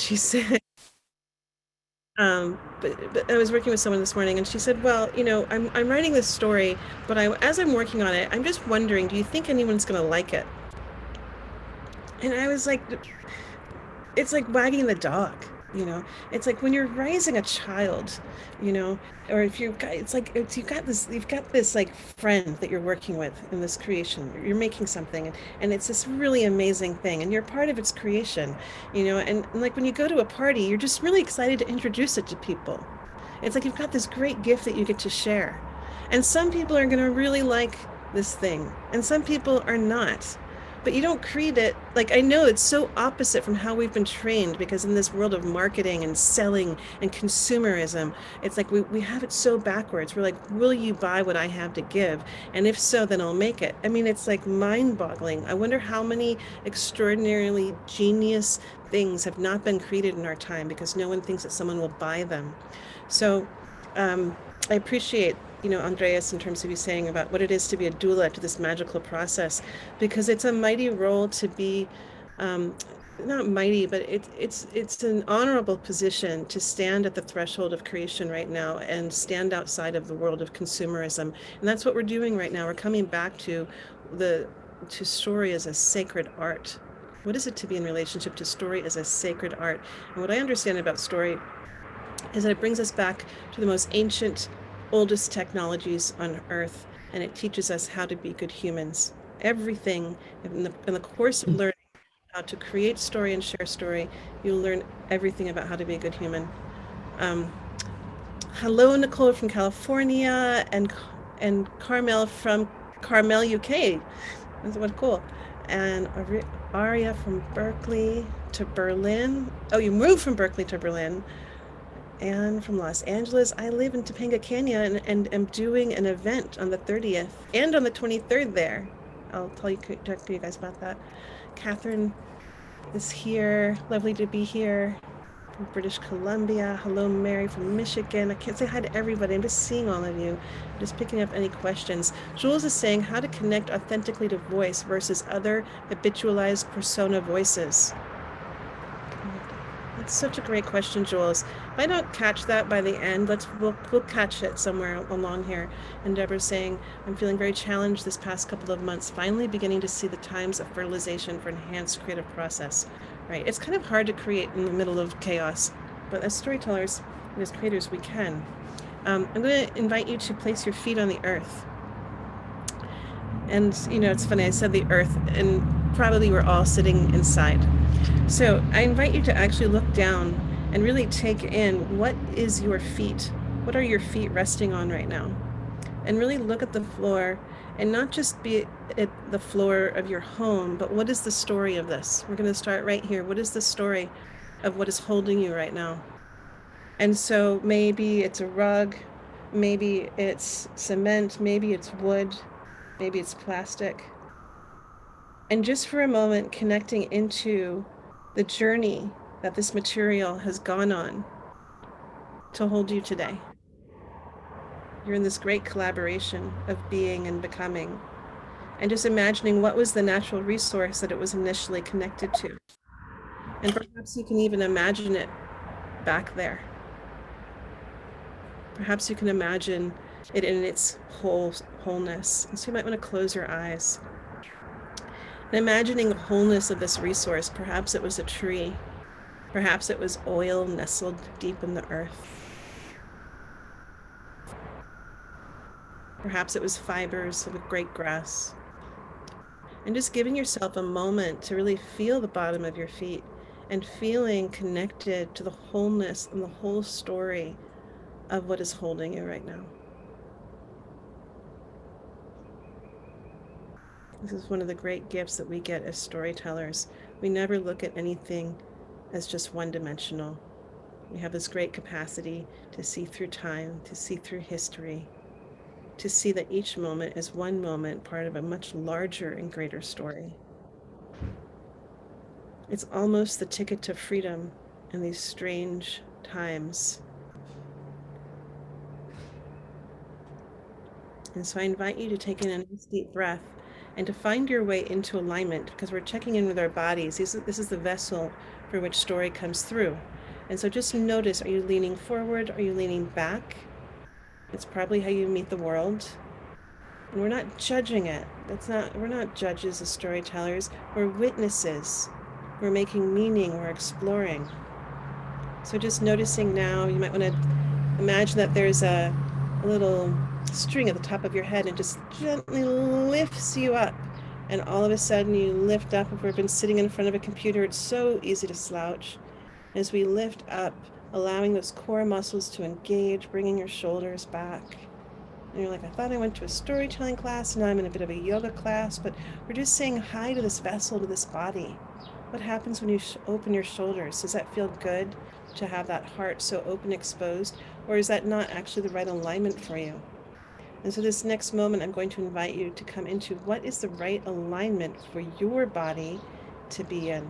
She said, but I was working with someone this morning, and she said, "Well, I'm writing this story, but as I'm working on it, I'm just wondering, do you think anyone's going to like it?" And I was like, it's like wagging the dog, you know. It's like when you're raising a child, you know, or if you've got, it's like you've got this like friend that you're working with in this creation. You're making something, and it's this really amazing thing, and you're part of its creation, and like when you go to a party, you're just really excited to introduce it to people. It's like you've got this great gift that you get to share. And some people are going to really like this thing, and some people are not. But you don't create it. Like, I know it's so opposite from how we've been trained because in this world of marketing and selling and consumerism, it's like we have it so backwards. We're like, will you buy what I have to give? And if so, then I'll make it. I mean, it's like mind boggling. I wonder how many extraordinarily genius things have not been created in our time because no one thinks that someone will buy them. So I appreciate, Andreas, in terms of you saying about what it is to be a doula to this magical process, because it's a mighty role to be, um, not mighty, but it's an honorable position to stand at the threshold of creation right now and stand outside of the world of consumerism. And that's what we're doing right now. We're coming back the to story as a sacred art. What is it to be in relationship to story as a sacred art? And what I understand about story is that it brings us back to the most ancient, oldest technologies on Earth, and it teaches us how to be good humans. Everything in the course of learning how to create story and share story, you learn everything about how to be a good human. Um, Hello, Nicole from California, and Carmel from Carmel, UK. That's what cool. And Aria from Berkeley to Berlin. Oh, you moved from Berkeley to Berlin. And from Los Angeles. I live in Topanga Canyon and am doing an event on the 30th and on the 23rd there. I'll talk to you guys about that. Catherine is here. Lovely to be here from British Columbia. Hello, Mary from Michigan. I can't say hi to everybody. I'm just seeing all of you. I'm just picking up any questions. Jules is saying how to connect authentically to voice versus other habitualized persona voices. That's such a great question, Jules. If I don't catch that by the end, we'll catch it somewhere along here. And Deborah's saying, I'm feeling very challenged this past couple of months, finally beginning to see the times of fertilization for enhanced creative process. Right. It's kind of hard to create in the middle of chaos, but as storytellers and as creators, we can. I'm going to invite you to place your feet on the earth. And, it's funny, I said the earth, and probably we're all sitting inside. So I invite you to actually look down and really take in what is your feet? What are your feet resting on right now? And really look at the floor and not just be at the floor of your home, but what is the story of this? We're going to start right here. What is the story of what is holding you right now? And so maybe it's a rug, maybe it's cement, maybe it's wood, maybe it's plastic. And just for a moment, connecting into the journey that this material has gone on to hold you today. You're in this great collaboration of being and becoming, and just imagining what was the natural resource that it was initially connected to. And perhaps you can even imagine it back there. Perhaps you can imagine it in its wholeness. And so you might want to close your eyes. And imagining the wholeness of this resource, perhaps it was a tree. Perhaps it was oil nestled deep in the earth. Perhaps it was fibers of a great grass. And just giving yourself a moment to really feel the bottom of your feet and feeling connected to the wholeness and the whole story of what is holding you right now. This is one of the great gifts that we get as storytellers. We never look at anything as just one dimensional. We have this great capacity to see through time, to see through history, to see that each moment is one moment part of a much larger and greater story. It's almost the ticket to freedom in these strange times. And so I invite you to take in a nice deep breath and to find your way into alignment because we're checking in with our bodies. This is the vessel for which story comes through. And so just notice, are you leaning forward? Are you leaning back? It's probably how you meet the world. And we're not judging it. We're not judges as storytellers. We're witnesses. We're making meaning, we're exploring. So just noticing now, you might want to imagine that there's a little string at the top of your head and just gently lifts you up. And all of a sudden you lift up. If we've been sitting in front of a computer, it's so easy to slouch. As we lift up, allowing those core muscles to engage, bringing your shoulders back. And you're like, I thought I went to a storytelling class, now I'm in a bit of a yoga class, but we're just saying hi to this vessel, to this body. What happens when you open your shoulders? Does that feel good to have that heart so open, exposed? Or is that not actually the right alignment for you? And so this next moment, I'm going to invite you to come into what is the right alignment for your body to be in,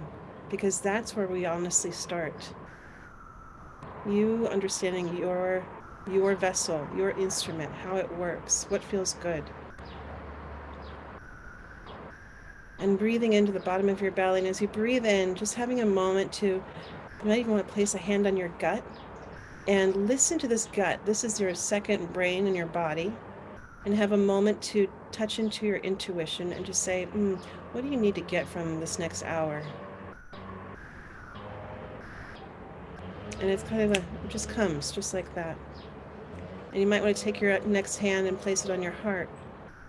because that's where we honestly start. You understanding your vessel, your instrument, how it works, what feels good. And breathing into the bottom of your belly. And as you breathe in, just having a moment to, you might even want to place a hand on your gut and listen to this gut. This is your second brain in your body. And have a moment to touch into your intuition and just say, what do you need to get from this next hour? And it's kind of it just comes just like that. And you might want to take your next hand and place it on your heart.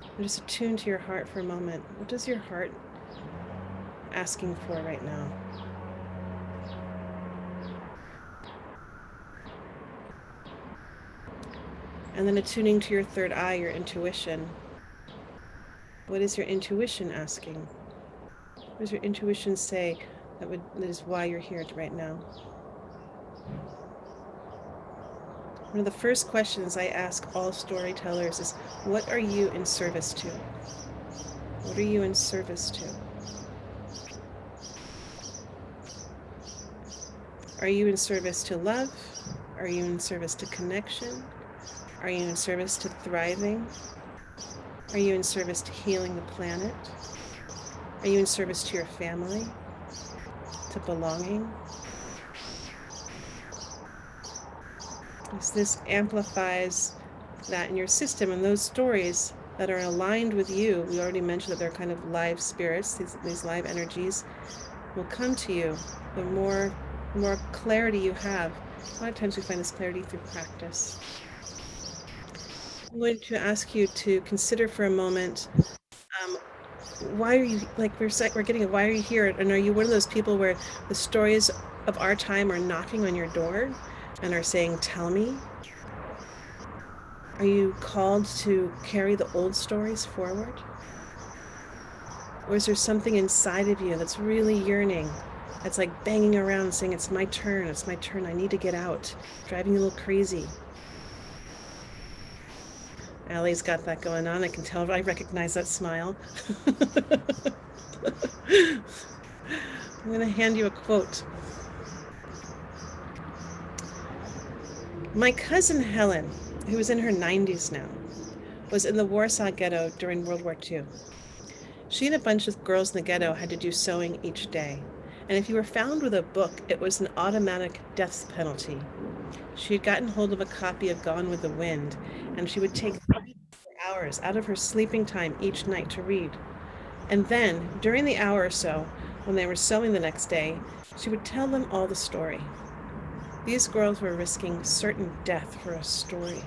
And just attune to your heart for a moment. What does your heart asking for right now? And then attuning to your third eye, your intuition. What is your intuition asking? What does your intuition say that is why you're here right now? One of the first questions I ask all storytellers is, what are you in service to? What are you in service to? Are you in service to love? Are you in service to connection? Are you in service to thriving? Are you in service to healing the planet? Are you in service to your family? To belonging? As this amplifies that in your system, and those stories that are aligned with you, we already mentioned that they're kind of live spirits, these live energies will come to you. The more clarity you have. A lot of times we find this clarity through practice. I'm going to ask you to consider for a moment, why are you, like we're getting a why are you here? And are you one of those people where the stories of our time are knocking on your door and are saying, tell me? Are you called to carry the old stories forward? Or is there something inside of you that's really yearning, that's like banging around saying, it's my turn, I need to get out, driving you a little crazy? Allie's got that going on. I can tell, I recognize that smile. I'm going to hand you a quote. My cousin Helen, who is in her 90s now, was in the Warsaw Ghetto during World War II. She and a bunch of girls in the ghetto had to do sewing each day. And if you were found with a book, it was an automatic death penalty. She had gotten hold of a copy of Gone with the Wind, and she would take 3 hours out of her sleeping time each night to read. And then, during the hour or so, when they were sewing the next day, she would tell them all the story. These girls were risking certain death for a story.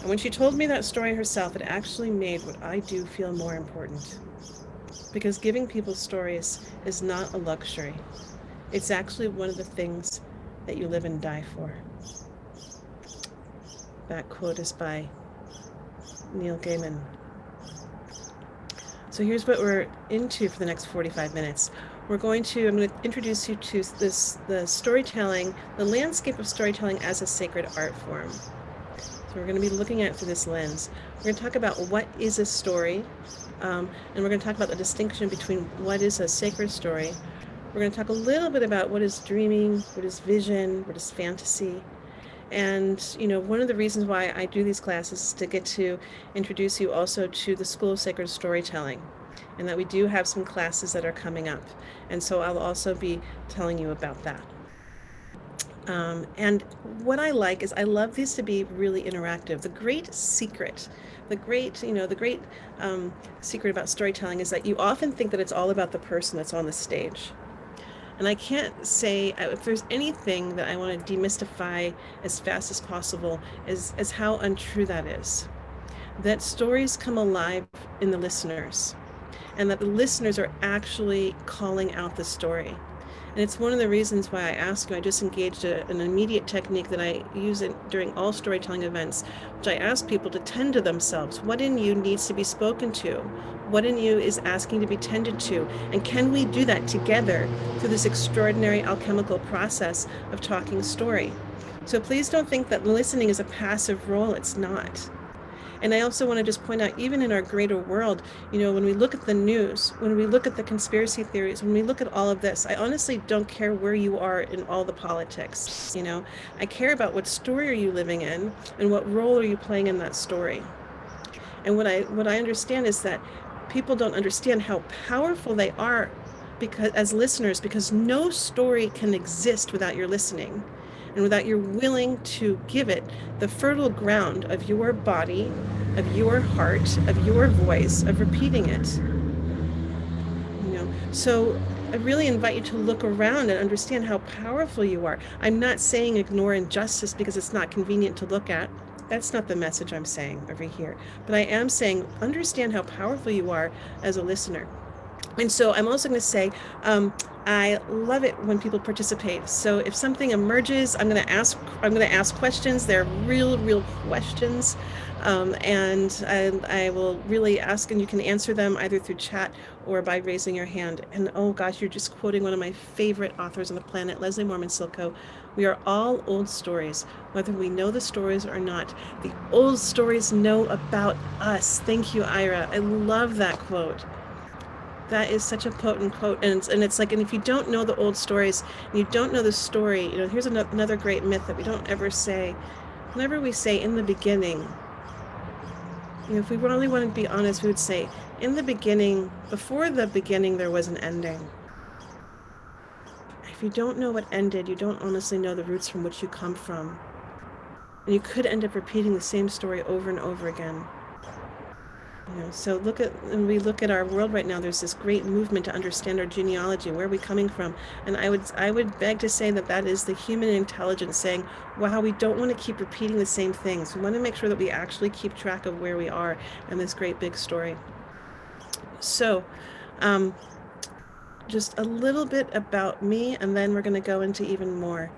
And when she told me that story herself, it actually made what I do feel more important. Because giving people stories is not a luxury. It's actually one of the things that you live and die for. That quote is by Neil Gaiman. So here's what we're into for the next 45 minutes. I'm going to introduce you to the storytelling, the landscape of storytelling as a sacred art form. So we're going to be looking at it through this lens. We're going to talk about what is a story, and we're going to talk about the distinction between what is a sacred story. We're going to talk a little bit about what is dreaming, what is vision, what is fantasy. And, one of the reasons why I do these classes is to get to introduce you also to the School of Sacred Storytelling. and that we do have some classes that are coming up. And so I'll also be telling you about that. And what I like is I love these to be really interactive. The great secret, the great secret about storytelling is that you often think that it's all about the person that's on the stage. And I can't say if there's anything that I want to demystify as fast as possible is how untrue that is. That stories come alive in the listeners, and that the listeners are actually calling out the story. And it's one of the reasons why I ask you. I just engaged an immediate technique that I use during all storytelling events, which I ask people to tend to themselves. What in you needs to be spoken to? What in you is asking to be tended to? And can we do that together through this extraordinary alchemical process of talking story? So please don't think that listening is a passive role. It's not. And I also want to just point out, even in our greater world, when we look at the news, when we look at the conspiracy theories, when we look at all of this, I honestly don't care where you are in all the politics. I care about what story are you living in and what role are you playing in that story. And what I understand is that people don't understand how powerful they are because as listeners, because no story can exist without your listening and without your willing to give it the fertile ground of your body, of your heart, of your voice, of repeating it. So I really invite you to look around and understand how powerful you are. I'm not saying ignore injustice because it's not convenient to look at. That's not the message I'm saying over here. But I am saying understand how powerful you are as a listener. And so I'm also going to say, I love it when people participate. So if something emerges, I'm going to ask questions. They're real questions. And I will really ask, and you can answer them either through chat or by raising your hand. And oh gosh, you're just quoting one of my favorite authors on the planet, Leslie Mormon Silko. We are all old stories, whether we know the stories or not. The old stories know about us. Thank you, Ira. I love that quote. That is such a potent quote, and it's like, and if you don't know the old stories, and you don't know the story, here's another great myth that we don't ever say. Whenever we say in the beginning, if we really want to be honest, we would say in the beginning, before the beginning, there was an ending. If you don't know what ended, you don't honestly know the roots from which you come from, and you could end up repeating the same story over and over again. So when we look at our world right now, there's this great movement to understand our genealogy. Where are we coming from? And I would beg to say that is the human intelligence saying, wow, we don't want to keep repeating the same things. We want to make sure that we actually keep track of where we are in this great big story. So just a little bit about me, and then we're going to go into even more.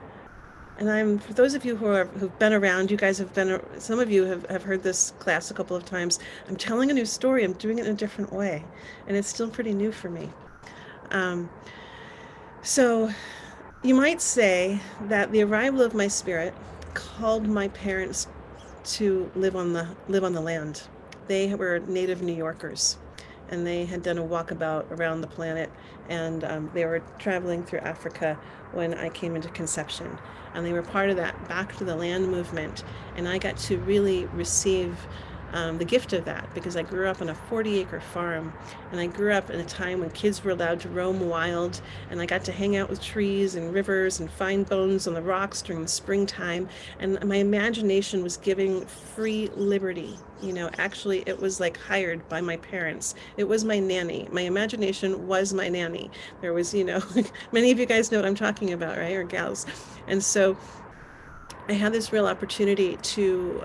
And for those of you who've been around, you guys some of you have heard this class a couple of times. I'm telling a new story. I'm doing it in a different way. And it's still pretty new for me. So you might say that the arrival of my spirit called my parents to live on the land. They were native New Yorkers, and they had done a walkabout around the planet, and they were traveling through Africa when I came into conception. And they were part of that Back to the Land movement, and I got to really receive the gift of that because I grew up on a 40-acre farm, and I grew up in a time when kids were allowed to roam wild, and I got to hang out with trees and rivers and find bones on the rocks during the springtime, and my imagination was giving free liberty. Actually, it was like hired by my parents. It was my nanny. My imagination was my nanny. There was, many of you guys know what I'm talking about, right? Or gals. And so I had this real opportunity to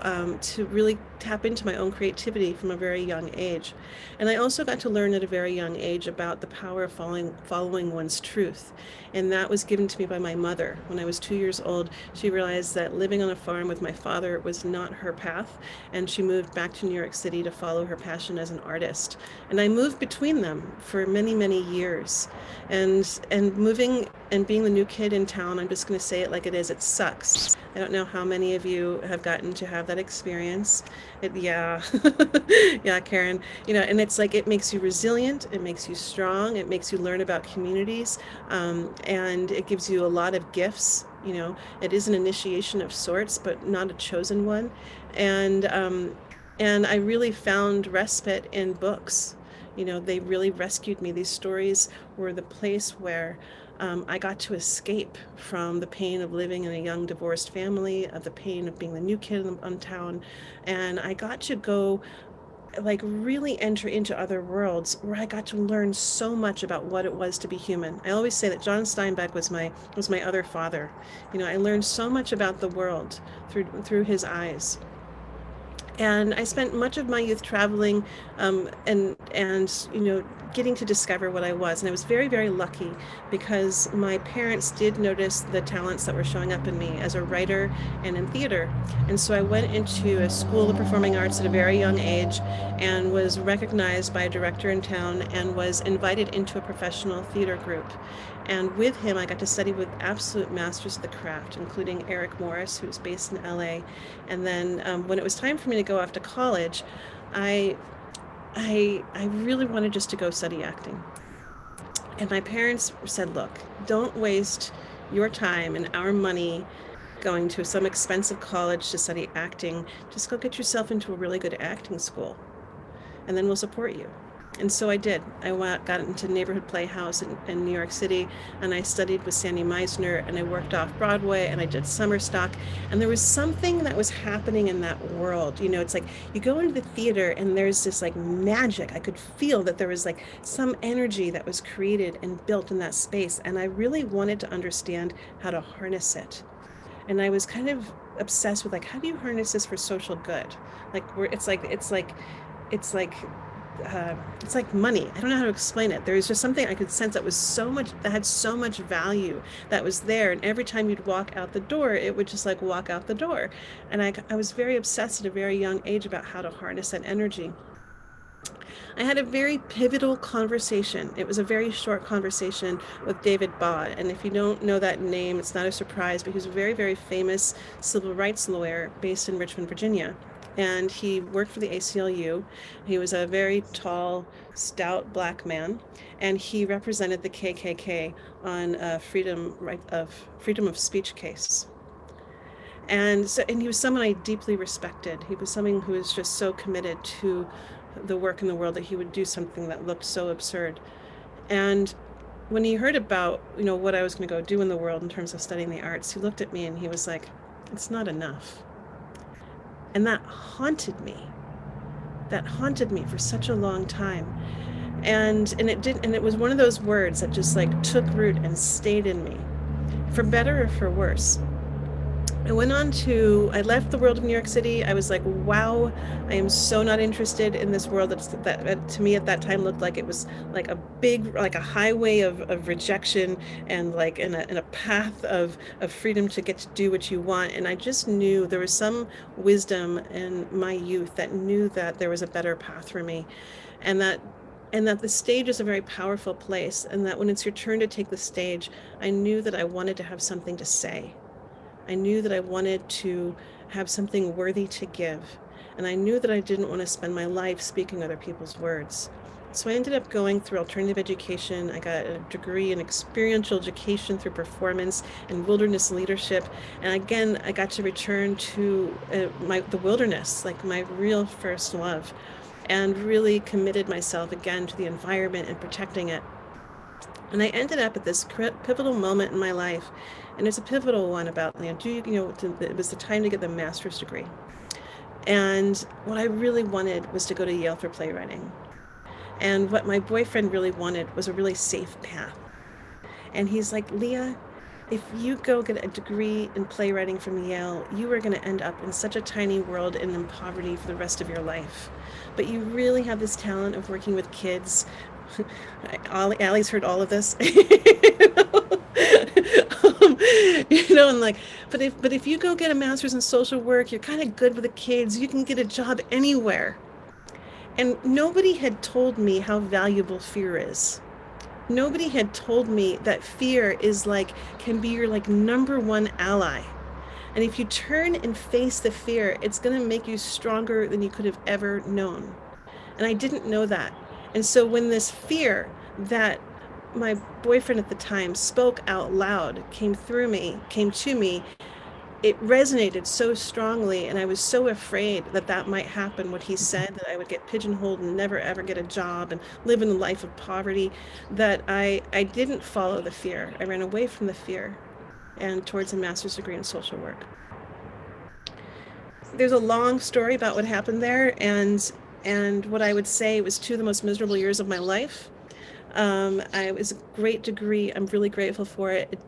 really tap into my own creativity from a very young age. And I also got to learn at a very young age about the power of following one's truth. And that was given to me by my mother. When I was 2 years old, she realized that living on a farm with my father was not her path, and she moved back to New York City to follow her passion as an artist. And I moved between them for many, many years. And moving and being the new kid in town, I'm just going to say it like it is, it sucks. I don't know how many of you have gotten to have that experience. Yeah, Karen. And it's like it makes you resilient, it makes you strong, it makes you learn about communities, and it gives you a lot of gifts. It is an initiation of sorts, but not a chosen one. And I really found respite in books. They really rescued me. These stories were the place where I got to escape from the pain of living in a young divorced family, of the pain of being the new kid in town. And I got to go like really enter into other worlds where I got to learn so much about what it was to be human. I always say that John Steinbeck was my other father. I learned so much about the world through his eyes. And I spent much of my youth traveling, and getting to discover what I was. And I was very, very lucky because my parents did notice the talents that were showing up in me as a writer and in theater. And so I went into a school of performing arts at a very young age and was recognized by a director in town and was invited into a professional theater group. And with him, I got to study with absolute masters of the craft, including Eric Morris, who's based in LA. And then when it was time for me to go off to college, I, I really wanted just to go study acting. And my parents said, look, don't waste your time and our money going to some expensive college to study acting. Just go get yourself into a really good acting school, and then we'll support you. And so I did. Got into Neighborhood Playhouse in New York City, and I studied with Sandy Meisner, and I worked off Broadway, and I did summer stock. And there was something that was happening in that world. It's like you go into the theater, and there's this like magic. I could feel that there was like some energy that was created and built in that space, and I really wanted to understand how to harness it. And I was kind of obsessed with like, how do you harness this for social good? Like, where it's like money. I don't know how to explain it. There was just something I could sense that had so much value that was there. And every time you'd walk out the door, it would just like walk out the door. And I was very obsessed at a very young age about how to harness that energy. I had a very pivotal conversation. It was a very short conversation with David Baugh. And if you don't know that name, it's not a surprise, but he was a very, very famous civil rights lawyer based in Richmond, Virginia. And he worked for the ACLU. He was a very tall, stout black man, and he represented the KKK on a freedom of speech case. And he was someone I deeply respected. He was someone who was just so committed to the work in the world that he would do something that looked so absurd. And when he heard about, what I was going to go do in the world in terms of studying the arts, he looked at me and he was like, it's not enough. And that haunted me. That haunted me for such a long time. And it was one of those words that just like took root and stayed in me, for better or for worse. I left the world of New York City. I was like, wow, I am so not interested in this world that to me at that time looked like it was like like a highway of rejection, and like in a path of freedom to get to do what you want. And I just knew there was some wisdom in my youth that knew that there was a better path for me, and that the stage is a very powerful place, and that when it's your turn to take the stage, I knew that I wanted to have something to say. I knew that I wanted to have something worthy to give. And I knew that I didn't want to spend my life speaking other people's words. So I ended up going through alternative education. I got a degree in experiential education through performance and wilderness leadership. And again, I got to return to the wilderness, like my real first love, and really committed myself again to the environment and protecting it. And I ended up at this pivotal moment in my life, and it's a pivotal one about, it was the time to get the master's degree. And what I really wanted was to go to Yale for playwriting. And what my boyfriend really wanted was a really safe path. And he's like, Leah, if you go get a degree in playwriting from Yale, you are going to end up in such a tiny world and in poverty for the rest of your life. But you really have this talent of working with kids. Allie's heard all of this. And like, but if you go get a master's in social work, you're kind of good with the kids. You can get a job anywhere. And nobody had told me how valuable fear is. Nobody had told me that fear can be your like number one ally. And if you turn and face the fear, it's going to make you stronger than you could have ever known. And I didn't know that. And so when this fear that my boyfriend at the time spoke out loud came to me, it resonated so strongly, and I was so afraid that that might happen, what he said, that I would get pigeonholed and never ever get a job and live in a life of poverty, that I didn't follow the fear. I ran away from the fear and towards a master's degree in social work. There's a long story about what happened there, and what I would say was two of the most miserable years of my life. It was a great degree. I'm really grateful for it. It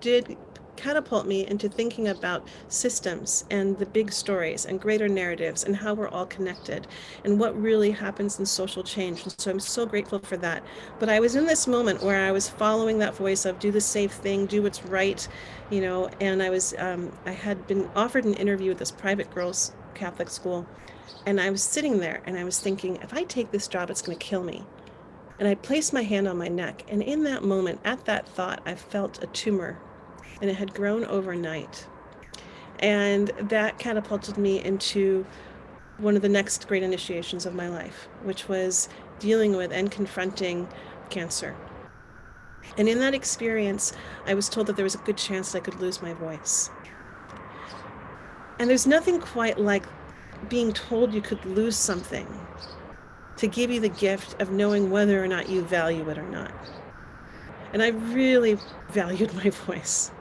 did catapult me into thinking about systems and the big stories and greater narratives and how we're all connected and what really happens in social change. And so I'm so grateful for that. But I was in this moment where I was following that voice of do the safe thing, do what's right, and I had been offered an interview at this private girls' Catholic school. And I was sitting there and I was thinking, if I take this job, it's going to kill me. And I placed my hand on my neck, and in that moment, at that thought, I felt a tumor, and it had grown overnight. And that catapulted me into one of the next great initiations of my life, which was dealing with and confronting cancer. And in that experience, I was told that there was a good chance that I could lose my voice. And there's nothing quite like being told you could lose something to give you the gift of knowing whether or not you value it or not. And I really valued my voice.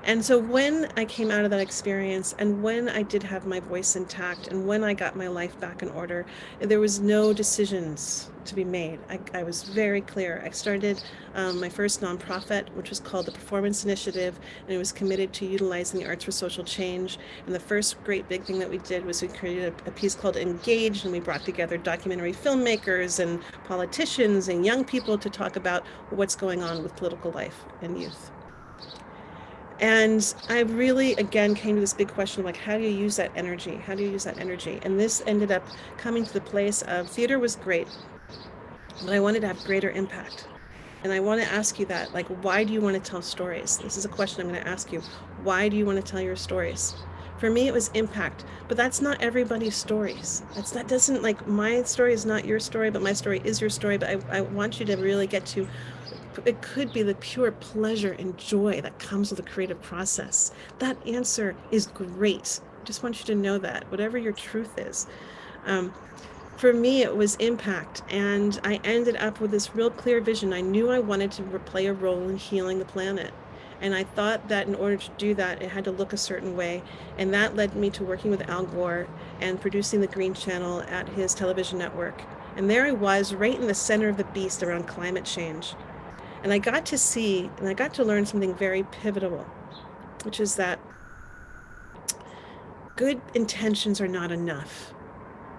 And so when I came out of that experience, and when I did have my voice intact, and when I got my life back in order, there was no decisions to be made. I was very clear. I started my first nonprofit, which was called the Performance Initiative, and it was committed to utilizing the arts for social change. And the first great big thing that we did was we created a piece called Engaged, and we brought together documentary filmmakers and politicians and young people to talk about what's going on with political life and youth. And I really, again, came to this big question of like, how do you use that energy? How do you use that energy? And this ended up coming to the place of theater was great, but I wanted to have greater impact. And I want to ask you that, like, why do you want to tell stories? This is a question I'm going to ask you. Why do you want to tell your stories? For me, it was impact, but that's not everybody's stories. That doesn't, like, my story is not your story, but my story is your story. But I want you to really get to, it could be the pure pleasure and joy that comes with the creative process. That answer is great. Just want you to know that, whatever your truth is. For me, it was impact, and I ended up with this real clear vision. I knew I wanted to play a role in healing the planet. And I thought that in order to do that, it had to look a certain way. And that led me to working with Al Gore and producing the Green Channel at his television network. And there I was, right in the center of the beast around climate change. And I got to see, and I got to learn something very pivotal, which is that good intentions are not enough.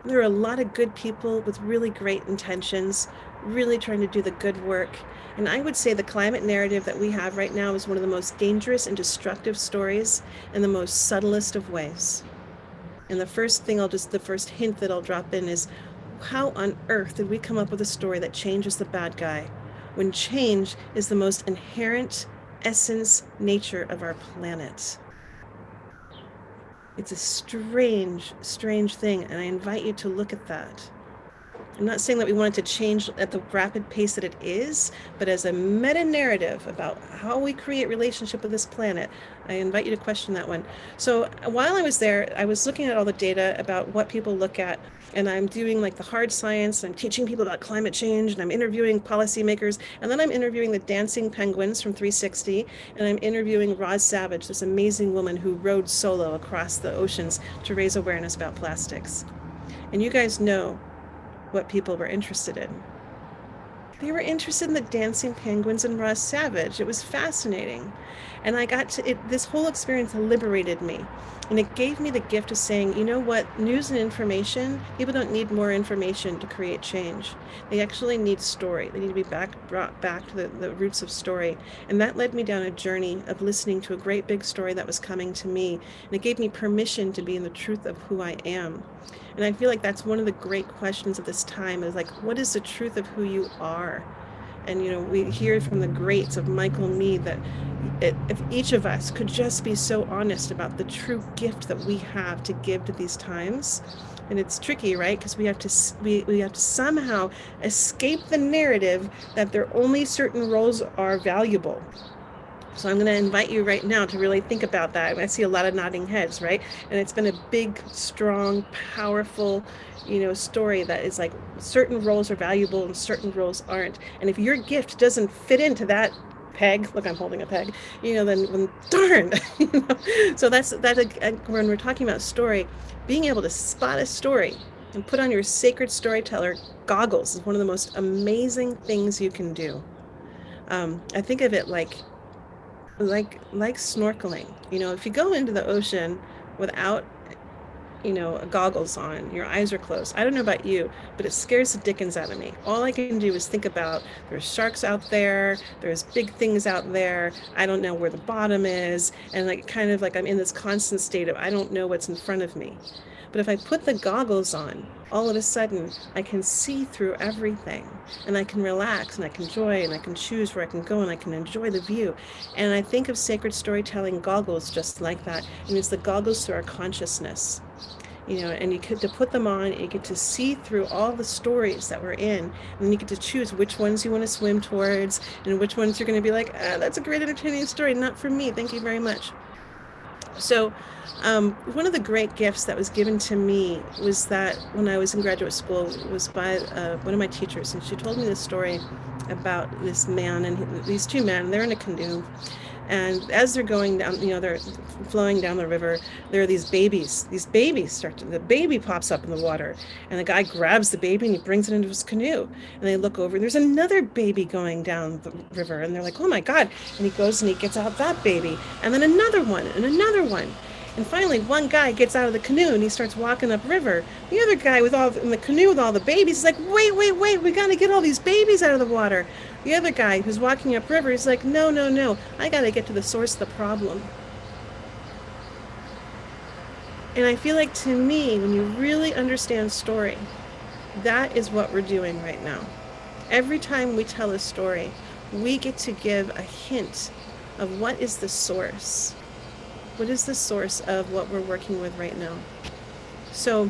There are a lot of good people with really great intentions, really trying to do the good work. And I would say the climate narrative that we have right now is one of the most dangerous and destructive stories in the most subtlest of ways. And the first hint that I'll drop in is, how on earth did we come up with a story that change is the bad guy, when change is the most inherent essence, nature of our planet? It's a strange, strange thing, and I invite you to look at that. I'm not saying that we want it to change at the rapid pace that it is, but as a meta-narrative about how we create relationship with this planet, I invite you to question that one. So while I was there, I was looking at all the data about what people look at, and I'm doing like the hard science, and I'm teaching people about climate change, and I'm interviewing policymakers, and then I'm interviewing the dancing penguins from 360, and I'm interviewing Roz Savage, this amazing woman who rode solo across the oceans to raise awareness about plastics. And you guys know what people were interested in. They were interested in the dancing penguins and Roz Savage. It was fascinating. And I got to it, this whole experience liberated me. And it gave me the gift of saying, you know what, news and information, people don't need more information to create change. They actually need story. They need to be brought back to the roots of story. And that led me down a journey of listening to a great big story that was coming to me. And it gave me permission to be in the truth of who I am. And I feel like that's one of the great questions of this time is like, what is the truth of who you are? And, we hear from the greats of Michael Meade that if each of us could just be so honest about the true gift that we have to give to these times. And it's tricky, right? Because we have to somehow escape the narrative that there only certain roles are valuable. So I'm going to invite you right now to really think about that. I see a lot of nodding heads, right? And it's been a big, strong, powerful, story that is like certain roles are valuable and certain roles aren't. And if your gift doesn't fit into that peg, look, I'm holding a peg, then darn. So that's when we're talking about story, being able to spot a story and put on your sacred storyteller goggles is one of the most amazing things you can do. I think of it like snorkeling. If you go into the ocean without goggles on, your eyes are closed. I don't know about you, but it scares the dickens out of me. All I can do is think about there's sharks out there, there's big things out there. I don't know where the bottom is, and like kind of like I'm in this constant state of I don't know what's in front of me. But if I put the goggles on, all of a sudden I can see through everything, and I can relax and I can enjoy and I can choose where I can go and I can enjoy the view. And I think of sacred storytelling goggles just like that. And it's the goggles through our consciousness. And you get to put them on, and you get to see through all the stories that we're in, and then you get to choose which ones you want to swim towards, and which ones you're going to be like, that's a great entertaining story, not for me, thank you very much. So one of the great gifts that was given to me was that when I was in graduate school was by one of my teachers, and she told me this story about this man and these two men. They're in a canoe, and as they're going down, they're flowing down the river, there are these babies. The baby pops up in the water, and the guy grabs the baby and he brings it into his canoe. And they look over, and there's another baby going down the river, and they're like, oh my God. And he goes and he gets out that baby, and then another one, and another one. And finally, one guy gets out of the canoe and he starts walking upriver. The other guy in the canoe with all the babies is like, wait, we got to get all these babies out of the water. The other guy who's walking upriver is like, no, I got to get to the source of the problem. And I feel like, to me, when you really understand story, that is what we're doing right now. Every time we tell a story, we get to give a hint of what is the source. What is the source of what we're working with right now? So,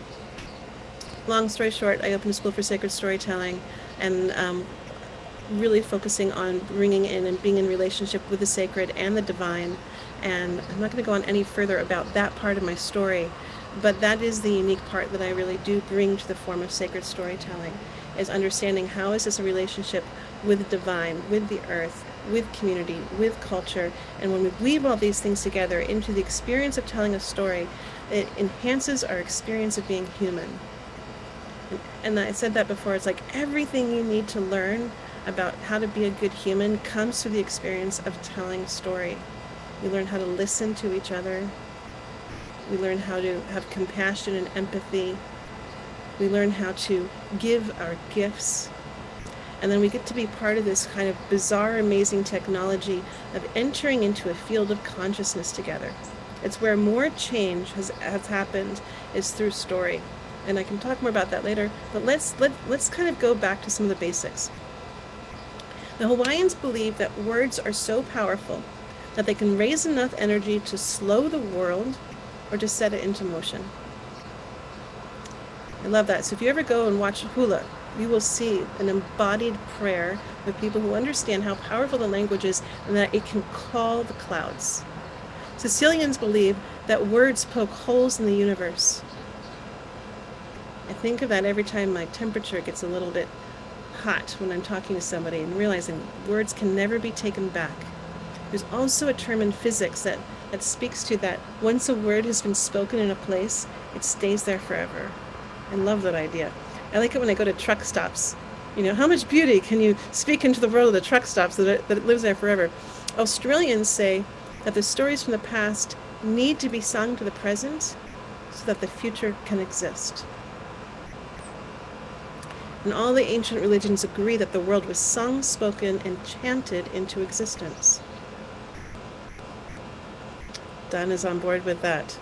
long story short, I opened a school for sacred storytelling, and really focusing on bringing in and being in relationship with the sacred and the divine. And I'm not going to go on any further about that part of my story, but that is the unique part that I really do bring to the form of sacred storytelling, is understanding how is this a relationship with the divine, with the earth, with community, with culture. And when we weave all these things together into the experience of telling a story, it enhances our experience of being human. And I said that before, it's like everything you need to learn about how to be a good human comes through the experience of telling a story. We learn how to listen to each other. We learn how to have compassion and empathy. We learn how to give our gifts. And then we get to be part of this kind of bizarre, amazing technology of entering into a field of consciousness together. It's where more change has happened, is through story. And I can talk more about that later, but let's kind of go back to some of the basics. The Hawaiians believe that words are so powerful that they can raise enough energy to slow the world or to set it into motion. I love that. So if you ever go and watch hula, you will see an embodied prayer with people who understand how powerful the language is and that it can call the clouds. Sicilians believe that words poke holes in the universe. I think of that every time my temperature gets a little bit hot when I'm talking to somebody, and realizing words can never be taken back. There's also a term in physics that speaks to that. Once a word has been spoken in a place, it stays there forever. I love that idea. I like it when I go to truck stops. How much beauty can you speak into the world of the truck stops that it lives there forever? Australians say that the stories from the past need to be sung to the present so that the future can exist. And all the ancient religions agree that the world was sung, spoken, and chanted into existence. Don is on board with that.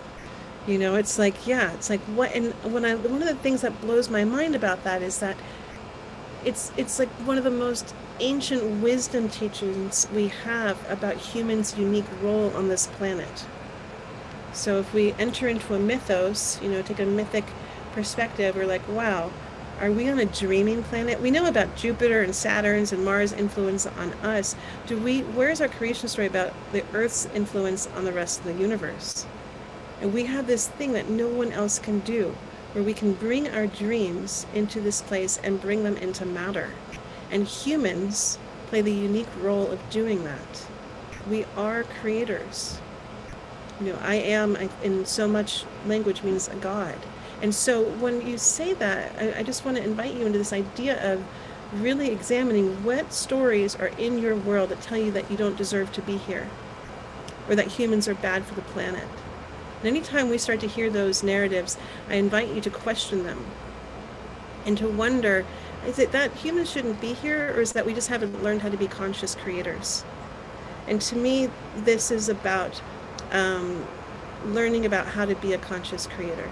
It's like what, and one of the things that blows my mind about that is that it's like one of the most ancient wisdom teachings we have about humans' unique role on this planet. So if we enter into a mythos, take a mythic perspective, we're like, wow, Are we on a dreaming planet? We know about Jupiter and Saturn's and Mars' influence on us. Where's our creation story about the Earth's influence on the rest of the universe? And we have this thing that no one else can do, where we can bring our dreams into this place and bring them into matter. And humans play the unique role of doing that. We are creators. I am, in so much language, means a God. And so when you say that, I just want to invite you into this idea of really examining what stories are in your world that tell you that you don't deserve to be here, or that humans are bad for the planet. And anytime we start to hear those narratives, I invite you to question them and to wonder, is it that humans shouldn't be here, or is that we just haven't learned how to be conscious creators? And to me, this is about learning about how to be a conscious creator.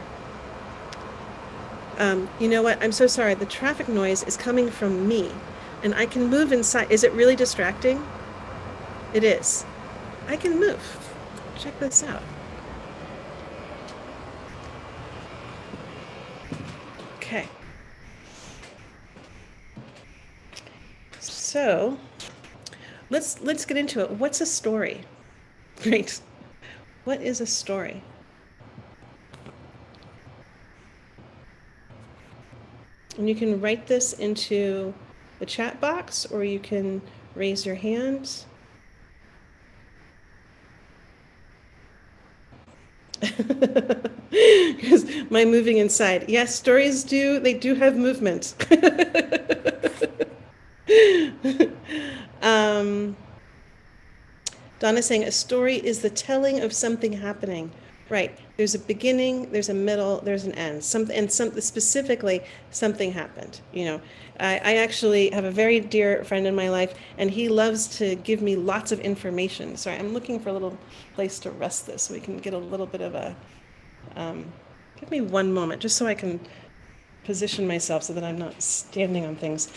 You know what? I'm so sorry. The traffic noise is coming from me, and I can move inside. Is it really distracting? It is. I can move. Check this out. Okay. So let's get into it. What's a story? Great. What is a story? And you can write this into the chat box, or you can raise your hand. Because my moving inside. Yes, stories they do have movement. Donna's saying a story is the telling of something happening. Right. There's a beginning, there's a middle, there's an end. Specifically, something happened. I actually have a very dear friend in my life, and he loves to give me lots of information. Sorry, I'm looking for a little place to rest this so we can get a little bit of a. Give me one moment, just so I can position myself so that I'm not standing on things.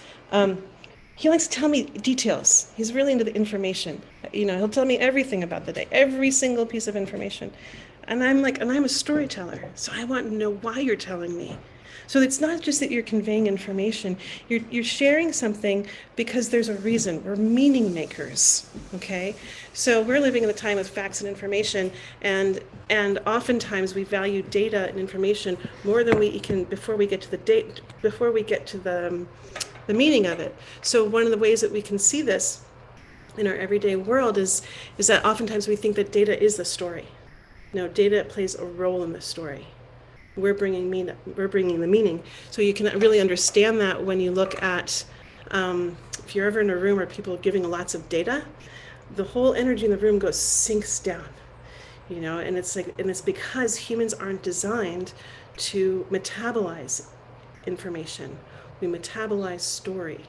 He likes to tell me details. He's really into the information. He'll tell me everything about the day, every single piece of information. And I'm a storyteller, so I want to know why you're telling me. So it's not just that you're conveying information, you're sharing something because there's a reason. We're meaning makers, okay? So we're living in a time of facts and information, and oftentimes we value data and information more than we can before we get to the meaning of it. So one of the ways that we can see this in our everyday world is that oftentimes we think that data is the story. No, data plays a role in the story. We're bringing the meaning. So you can really understand that when you look at, if you're ever in a room where people are giving lots of data, the whole energy in the room sinks down. And it's because humans aren't designed to metabolize information. We metabolize story.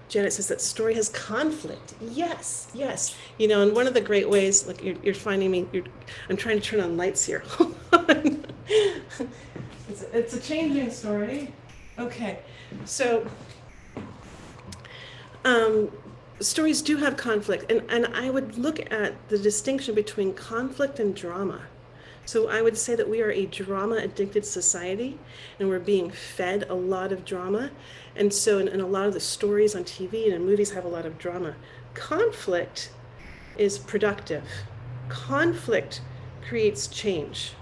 Janet says that story has conflict. Yes. And one of the great ways, like you're finding me, I'm trying to turn on lights here. Hold on. It's a changing story. Okay, so stories do have conflict, and I would look at the distinction between conflict and drama. So I would say that we are a drama-addicted society, and we're being fed a lot of drama. And so, and a lot of the stories on TV and in movies have a lot of drama. Conflict is productive. Conflict creates change.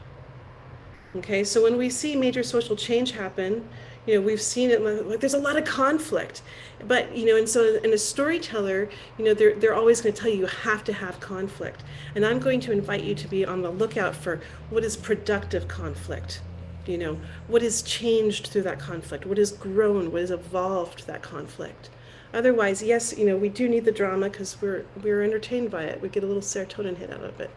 Okay, so when we see major social change happen, we've seen it, like there's a lot of conflict. But, and so in a storyteller, they're always going to tell you have to have conflict. And I'm going to invite you to be on the lookout for what is productive conflict. What has changed through that conflict? What has grown? What has evolved through that conflict? Otherwise, yes, we do need the drama because we're entertained by it. We get a little serotonin hit out of it.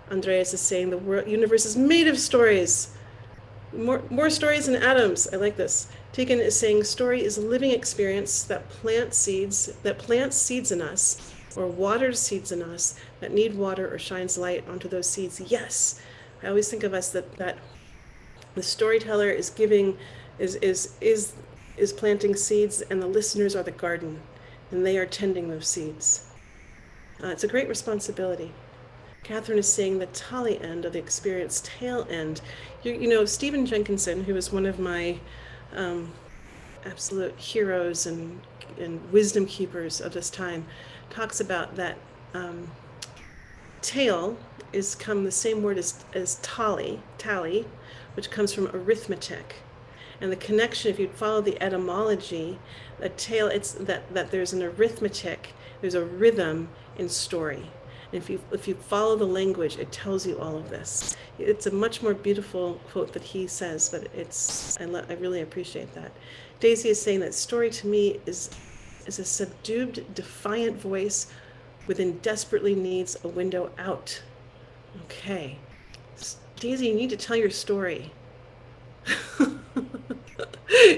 Andreas is saying the universe is made of stories. More stories than atoms. I like this. Tegan is saying story is a living experience that plants seeds in us, or waters seeds in us that need water or shines light onto those seeds. Yes, I always think of us that the storyteller is planting seeds, and the listeners are the garden, and they are tending those seeds. It's a great responsibility. Catherine is saying the Tali end of the experience tail end. You know, Stephen Jenkinson, who is one of my um, absolute heroes and wisdom keepers of this time, talks about that um, tail is come the same word as tally, which comes from arithmetic. And the connection, if you follow the etymology, a tale, it's that there's an arithmetic, there's a rhythm in story. And if you follow the language, it tells you all of this. It's a much more beautiful quote that he says, but I really appreciate that. Daisy is saying that story to me is a subdued, defiant voice within desperately needs a window out. Okay. Daisy, you need to tell your story.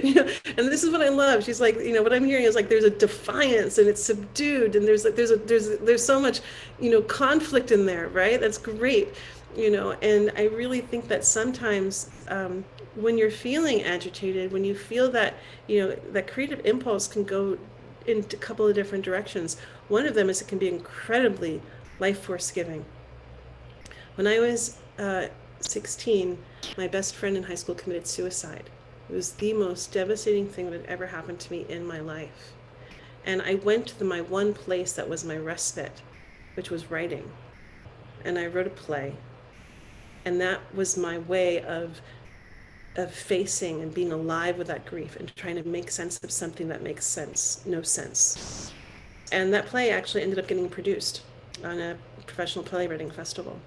You know, and this is what I love. She's like, you know, what I'm hearing is like there's a defiance and it's subdued and there's so much, you know, conflict in there, right? That's great, you know. And I really think that sometimes when you're feeling agitated, when you feel that, you know, that creative impulse can go in a couple of different directions. One of them is it can be incredibly life force giving. When I was 16, my best friend in high school committed suicide. It was the most devastating thing that had ever happened to me in my life. And I went to my one place that was my respite, which was writing. And I wrote a play. And that was my way of facing and being alive with that grief and trying to make sense of something that makes no sense. And that play actually ended up getting produced on a professional playwriting festival.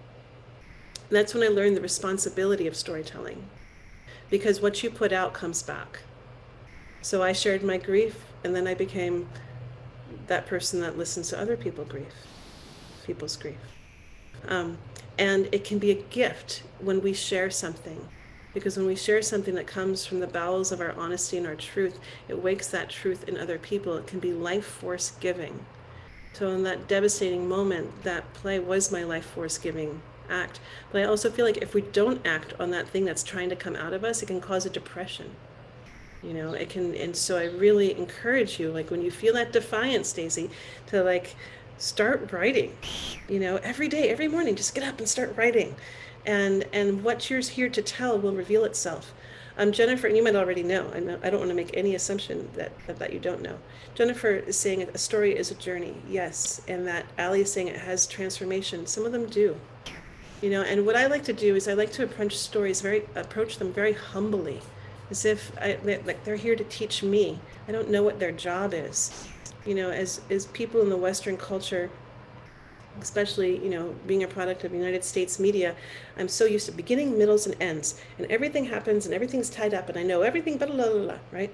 And that's when I learned the responsibility of storytelling, because what you put out comes back. So I shared my grief, and then I became that person that listens to other people's grief. And it can be a gift when we share something, because when we share something that comes from the bowels of our honesty and our truth, it wakes that truth in other people. It can be life force giving. So in that devastating moment, that play was my life force giving act. But I also feel like if we don't act on that thing that's trying to come out of us, it can cause a depression. You know, it can. And so I really encourage you, like when you feel that defiance, Stacey, to like start writing, you know, every day, every morning, just get up and start writing. And what you're here to tell will reveal itself. Jennifer, and you might already know, I don't want to make any assumption that you don't know. Jennifer is saying a story is a journey, yes, and that Ali is saying it has transformation. Some of them do. You know, and what I like to do is I like to approach them very humbly, as if like they're here to teach me. I don't know what their job is. You know, as people in the Western culture, especially, you know, being a product of United States media, I'm so used to beginning, middles, and ends, and everything happens and everything's tied up, and I know everything, blah, blah, blah, blah, right?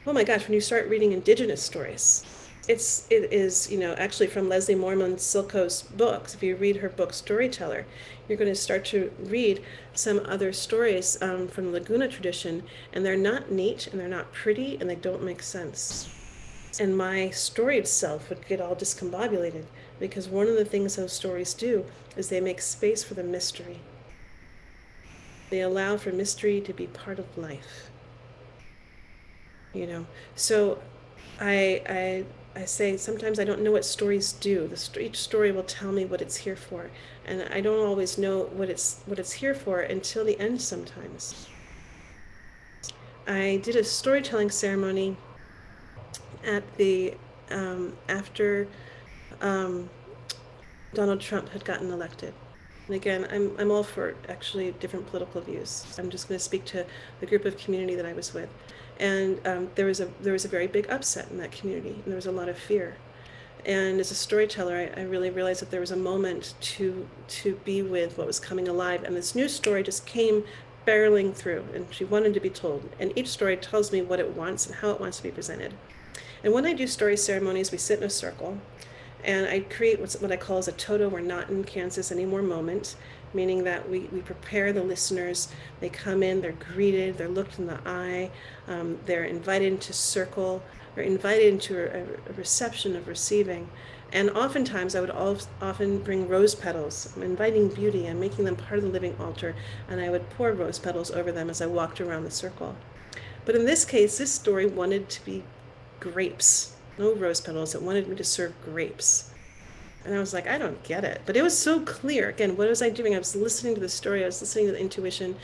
Oh my gosh, when you start reading indigenous stories, it is, you know, actually from Leslie Mormon Silko's books. If you read her book Storyteller, you're going to start to read some other stories from the Laguna tradition, and they're not neat and they're not pretty and they don't make sense. And my story itself would get all discombobulated, because one of the things those stories do is they make space for the mystery. They allow for mystery to be part of life. You know, so I say sometimes I don't know what stories do. Each story will tell me what it's here for, and I don't always know what it's here for until the end. Sometimes I did a storytelling ceremony at the after Donald Trump had gotten elected. And again, I'm all for actually different political views. I'm just going to speak to the group of community that I was with, and there was a very big upset in that community, and there was a lot of fear. And as a storyteller, I really realized that there was a moment to be with what was coming alive, and this new story just came barreling through, and she wanted to be told. And each story tells me what it wants and how it wants to be presented. And when I do story ceremonies, we sit in a circle, and I create what I call as a Toto, we're not in Kansas anymore moment, meaning that we prepare the listeners. They come in, they're greeted, they're looked in the eye, they're invited into circle, or invited into a reception of receiving. And oftentimes I would often bring rose petals. I'm inviting beauty, I'm making them part of the living altar, and I would pour rose petals over them as I walked around the circle. But in this case, this story wanted to be grapes. No rose petals, it wanted me to serve grapes. And I was like, I don't get it. But it was so clear. Again, what was I doing? I was listening to the story, I was listening to the intuition.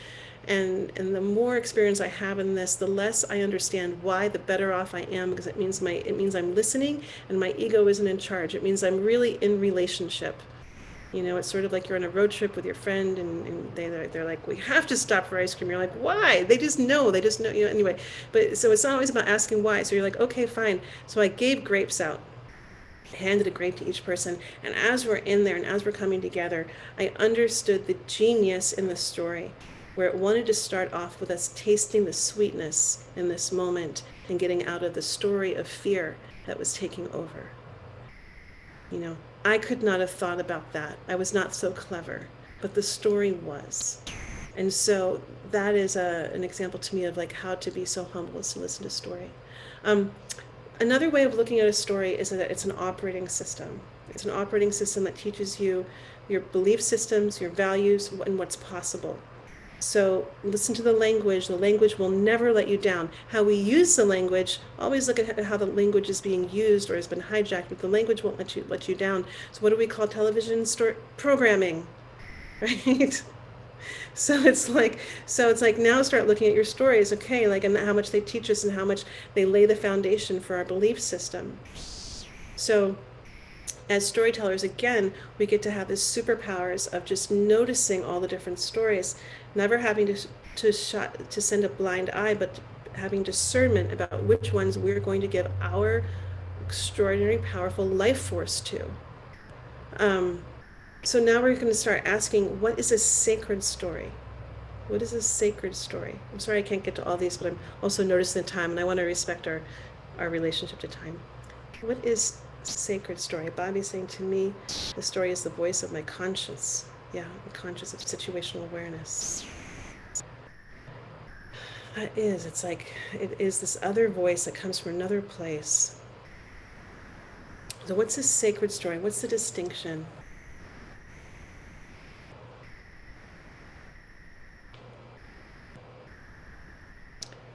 And the more experience I have in this, the less I understand why, the better off I am, because it means I'm listening and my ego isn't in charge. It means I'm really in relationship. You know, it's sort of like you're on a road trip with your friend, and they're like, we have to stop for ice cream. You're like, why? They just know, you know, anyway. But so it's not always about asking why. So you're like, okay, fine. So I gave grapes out, handed a grape to each person. And as we're in there and as we're coming together, I understood the genius in the story, where it wanted to start off with us tasting the sweetness in this moment and getting out of the story of fear that was taking over. You know, I could not have thought about that. I was not so clever, but the story was. And so that is an example to me of like how to be so humble as to listen to story. Um, Another way of looking at a story is that it's an operating system. It's an operating system that teaches you your belief systems, your values, and what's possible. So listen to the language. The language will never let you down. How we use the language, always look at how the language is being used or has been hijacked, but the language won't let you down. So what do we call television programming, right? So it's like now start looking at your stories, okay, like and how much they teach us and how much they lay the foundation for our belief system. So as storytellers, again, we get to have this superpowers of just noticing all the different stories, never having to send a blind eye, but having discernment about which ones we're going to give our extraordinary, powerful life force to. Um, so now we're going to start asking, what is a sacred story? What is a sacred story? I'm sorry I can't get to all these, but I'm also noticing the time, and I want to respect our relationship to time. What is sacred story? Bobby's saying to me, the story is the voice of my conscience. Yeah, the conscience of situational awareness. That is, it's like, it is this other voice that comes from another place. So, what's a sacred story? What's the distinction?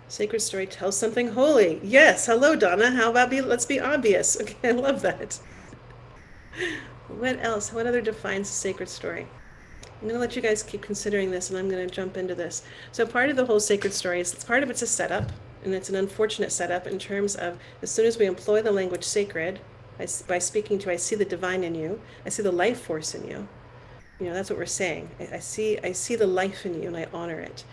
Sacred story tells something holy. Yes. Hello, Donna. How about let's be obvious. Okay, I love that. What else? What other defines a sacred story? I'm going to let you guys keep considering this, and I'm going to jump into this. So part of the whole sacred story is part of it's a setup, and it's an unfortunate setup in terms of as soon as we employ the language sacred, by speaking to, I see the divine in you, I see the life force in you. You know, that's what we're saying. I see the life in you, and I honor it.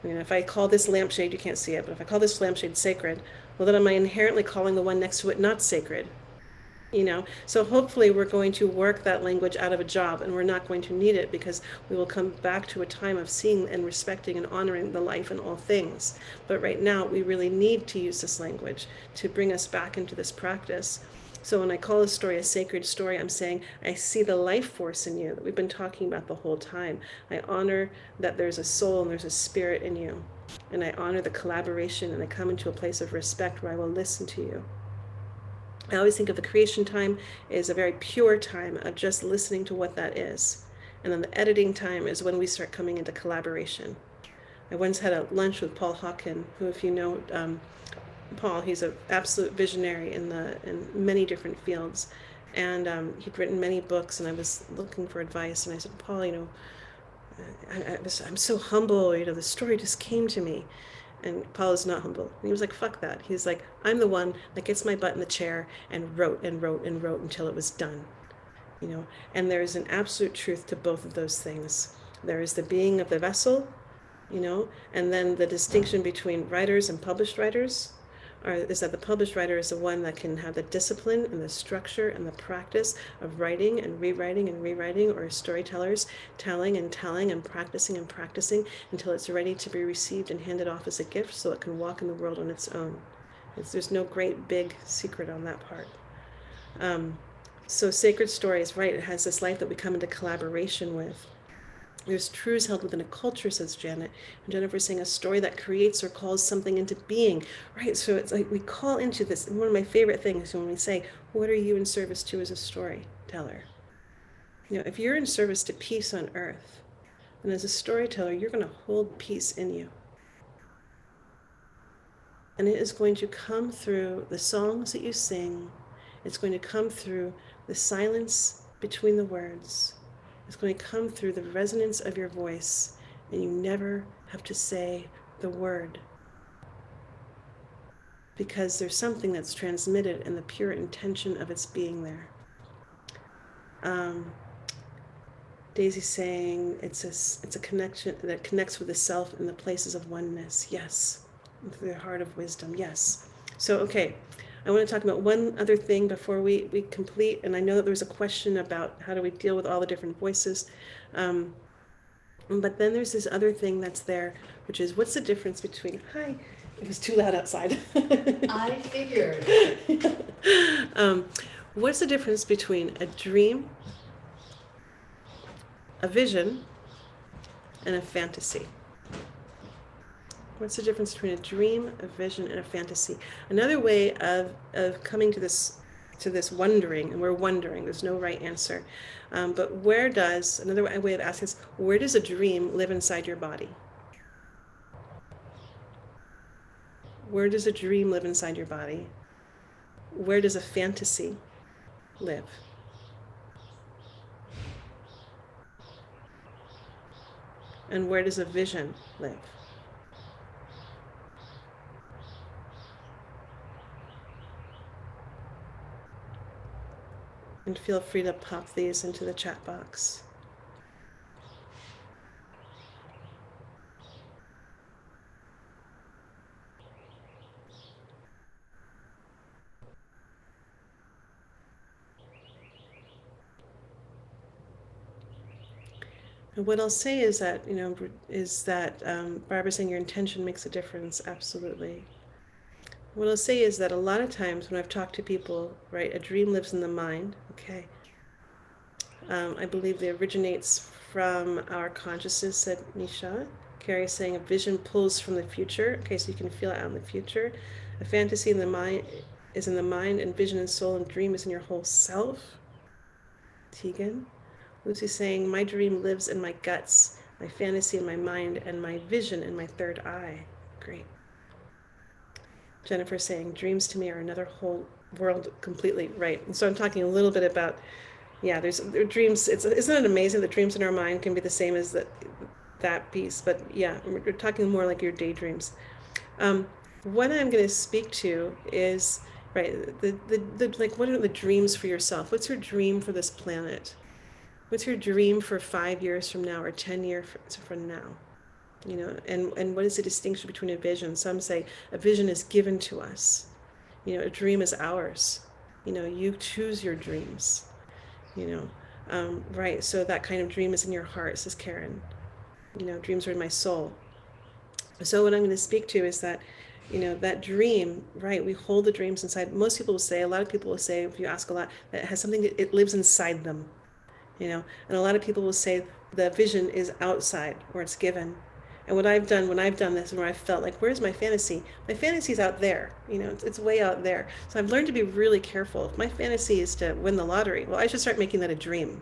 You know, if I call this lampshade, you can't see it, but if I call this lampshade sacred, well, then am I inherently calling the one next to it not sacred? You know, so hopefully we're going to work that language out of a job, and we're not going to need it because we will come back to a time of seeing and respecting and honoring the life in all things. But right now we really need to use this language to bring us back into this practice. So when I call a story a sacred story, I'm saying I see the life force in you that we've been talking about the whole time. I honor that there's a soul and there's a spirit in you, and I honor the collaboration, and I come into a place of respect where I will listen to you. I always think of the creation time as a very pure time of just listening to what that is. And then the editing time is when we start coming into collaboration. I once had a lunch with Paul Hawken, who, if you know Paul, he's an absolute visionary in many different fields. And he'd written many books, and I was looking for advice. And I said, Paul, you know, I'm so humble. You know, the story just came to me. And Paul is not humble. And he was like, fuck that. He's like, I'm the one that gets my butt in the chair and wrote and wrote and wrote until it was done. You know, and there is an absolute truth to both of those things. There is the being of the vessel, you know, and then the distinction between writers and published writers is that the published writer is the one that can have the discipline and the structure and the practice of writing and rewriting, or storytellers telling and practicing until it's ready to be received and handed off as a gift so it can walk in the world on its own. There's no great big secret on that part. So sacred stories, right, it has this life that we come into collaboration with. There's truths held within a culture, says Janet. And Jennifer's saying a story that creates or calls something into being, right? So it's like we call into this. And one of my favorite things when we say, what are you in service to as a storyteller? You know, if you're in service to peace on earth, then as a storyteller, you're going to hold peace in you. And it is going to come through the songs that you sing. It's going to come through the silence between the words is going to come through the resonance of your voice, and you never have to say the word, because there's something that's transmitted in the pure intention of its being there. Daisy's saying it's a connection that connects with the self in the places of oneness. Yes, through the heart of wisdom. Yes. So, okay, I want to talk about one other thing before we complete. And I know that there was a question about how do we deal with all the different voices. But then there's this other thing that's there, which is what's the difference between, hi, it was too loud outside. I figured. What's the difference between a dream, a vision, and a fantasy? What's the difference between a dream, a vision, and a fantasy? Another way of coming to this wondering, and we're wondering, there's no right answer. But another way of asking is, where does a dream live inside your body? Where does a dream live inside your body? Where does a fantasy live? And where does a vision live? And feel free to pop these into the chat box. And what I'll say is that, Barbara saying your intention makes a difference. Absolutely. What I'll say is that a lot of times when I've talked to people, right, a dream lives in the mind, okay? I believe it originates from our consciousness, said Nisha. Carrie saying a vision pulls from the future. Okay, so you can feel it out in the future. A fantasy in the mind is in the mind, and vision and soul and dream is in your whole self. Tegan. Lucy saying, my dream lives in my guts, my fantasy in my mind, and my vision in my third eye. Great. Jennifer saying, dreams to me are another whole world completely. Right. And so I'm talking a little bit about, there are dreams. Isn't it amazing that dreams in our mind can be the same as that piece? But yeah, we're talking more like your daydreams. What I'm going to speak to is, right, like, what are the dreams for yourself? What's your dream for this planet? What's your dream for 5 years from now or 10 years from now? And what is the distinction between a vision? Some say a vision is given to us. A dream is ours. You choose your dreams. Right. So that kind of dream is in your heart, says Karen. Dreams are in my soul. So what I'm going to speak to is that, that dream, right? We hold the dreams inside. Most people will say, a lot of people will say, if you ask a lot, that it has something, it lives inside them. And a lot of people will say the vision is outside or it's given. And what I've done when I've done this and where I felt like, where's my fantasy? My fantasy's out there, it's way out there. So I've learned to be really careful. If my fantasy is to win the lottery, well, I should start making that a dream,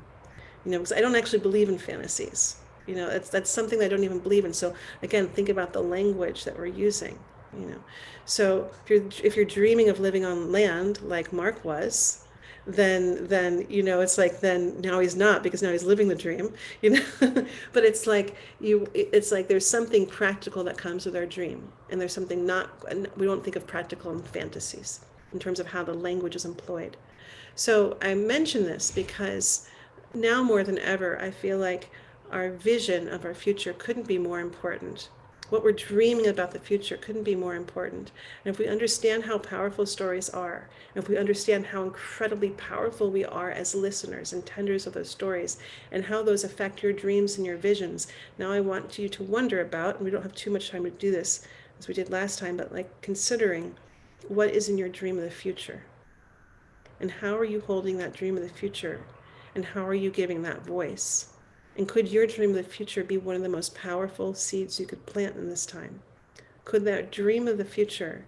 because I don't actually believe in fantasies. That's something that I don't even believe in. So again, think about the language that we're using, So if you're dreaming of living on land like Mark was, then it's like, then now he's not, because now he's living the dream, but it's like there's something practical that comes with our dream, and there's something not, we don't think of practical in fantasies in terms of how the language is employed. So I mention this because now more than ever, I feel like our vision of our future couldn't be more important. What we're dreaming about the future couldn't be more important. And if we understand how powerful stories are, and if we understand how incredibly powerful we are as listeners and tenders of those stories, and how those affect your dreams and your visions, now I want you to wonder about, and we don't have too much time to do this as we did last time, but like considering what is in your dream of the future. And how are you holding that dream of the future? And how are you giving that voice? And could your dream of the future be one of the most powerful seeds you could plant in this time? Could that dream of the future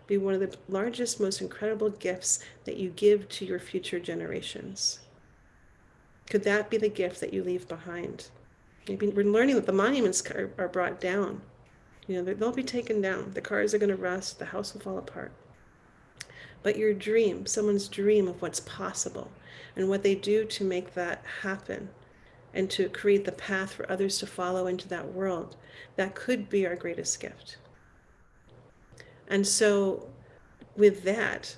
be one of the largest, most incredible gifts that you give to your future generations? Could that be the gift that you leave behind? Maybe we're learning that the monuments are brought down. They'll be taken down. The cars are going to rust. The house will fall apart. but your dream, someone's dream of what's possible and what they do to make that happen and to create the path for others to follow into that world, that could be our greatest gift. And so, with that,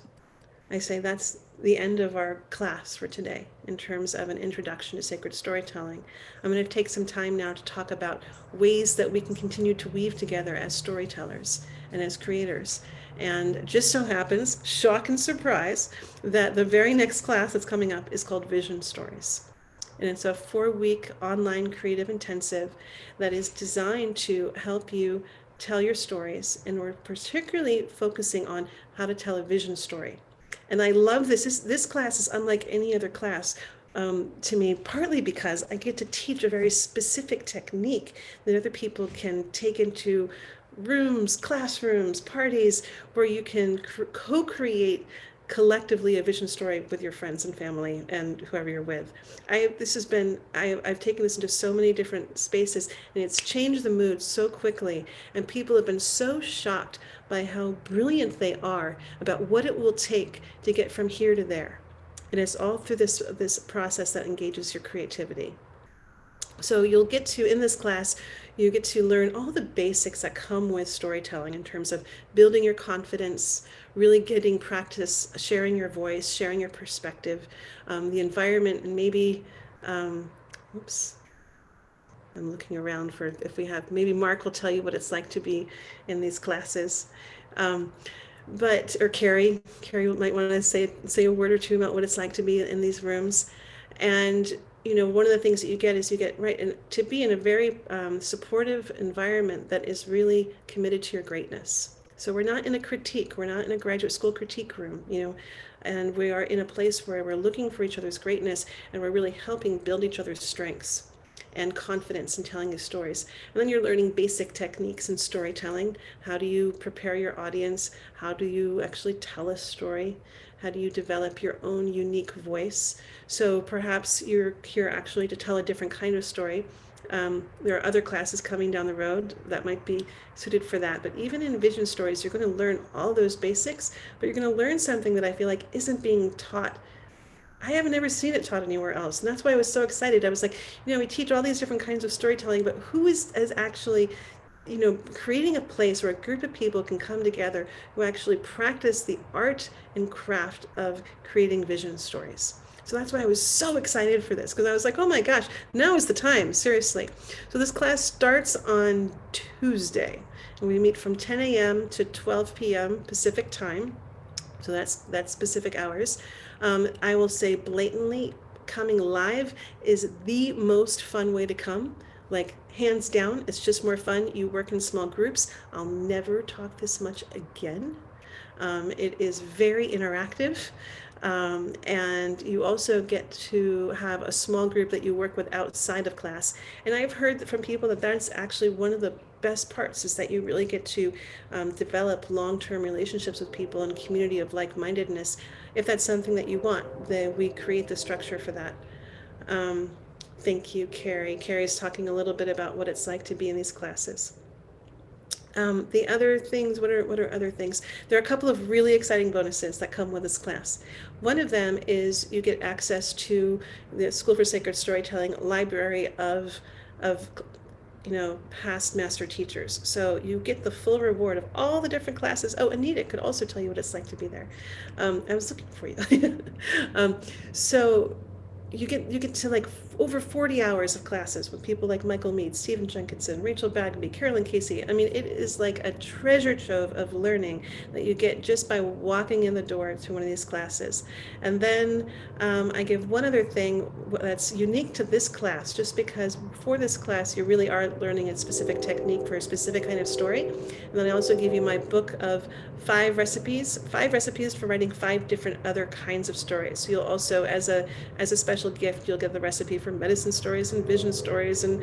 I say that's the end of our class for today in terms of an introduction to sacred storytelling. I'm going to take some time now to talk about ways that we can continue to weave together as storytellers and as creators. And just so happens, shock and surprise, that the very next class that's coming up is called Vision Stories. And it's a 4-week online creative intensive that is designed to help you tell your stories. And we're particularly focusing on how to tell a vision story. And I love this. This class is unlike any other class to me, partly because I get to teach a very specific technique that other people can take into rooms, classrooms, parties, where you can co-create collectively a vision story with your friends and family and whoever you're with. I've taken this into so many different spaces, and it's changed the mood so quickly, and people have been so shocked by how brilliant they are about what it will take to get from here to there. And it's all through this process that engages your creativity. So you'll get to, in this class, you get to learn all the basics that come with storytelling in terms of building your confidence, really getting practice, sharing your voice, sharing your perspective, the environment, and maybe, oops, I'm looking around for if we have, maybe Mark will tell you what it's like to be in these classes. Or Carrie might want to say a word or two about what it's like to be in these rooms. And one of the things that you get is right, and to be in a very supportive environment that is really committed to your greatness. So we're not in a critique, we're not in a graduate school critique room, and we are in a place where we're looking for each other's greatness, and we're really helping build each other's strengths and confidence in telling your stories. And then you're learning basic techniques in storytelling. How do you prepare your audience? How do you actually tell a story? How do you develop your own unique voice? So perhaps you're here actually to tell a different kind of story. There are other classes coming down the road that might be suited for that. But even in vision stories, you're going to learn all those basics, but you're going to learn something that I feel like isn't being taught. I haven't ever seen it taught anywhere else. And that's why I was so excited. I was like, we teach all these different kinds of storytelling, but who is actually, creating a place where a group of people can come together who actually practice the art and craft of creating vision stories. So that's why I was so excited for this, because I was like, oh my gosh, now is the time, seriously. So this class starts on Tuesday, and we meet from 10 a.m. to 12 p.m. Pacific time. So that's specific hours. I will say blatantly, coming live is the most fun way to come. Like, hands down, it's just more fun. You work in small groups. I'll never talk this much again. It is very interactive. And you also get to have a small group that you work with outside of class. And I've heard from people that that's actually one of the best parts, is that you really get to develop long-term relationships with people and community of like-mindedness. If that's something that you want, then we create the structure for that. Thank you, Carrie. Carrie's talking a little bit about what it's like to be in these classes. The other things, what are other things? There are a couple of really exciting bonuses that come with this class. One of them is you get access to the School for Sacred Storytelling library of past master teachers. So you get the full reward of all the different classes. Oh, Anita could also tell you what it's like to be there. I was looking for you. So you get to like over 40 hours of classes with people like Michael Mead, Stephen Jenkinson, Rachel Bagby, Carolyn Casey. I mean, it is like a treasure trove of learning that you get just by walking in the door to one of these classes. And then I give one other thing that's unique to this class, just because for this class you really are learning a specific technique for a specific kind of story. And then I also give you my book of 5 recipes for writing 5 different other kinds of stories. So you'll also, as a special gift, you'll get the recipe for medicine stories and vision stories and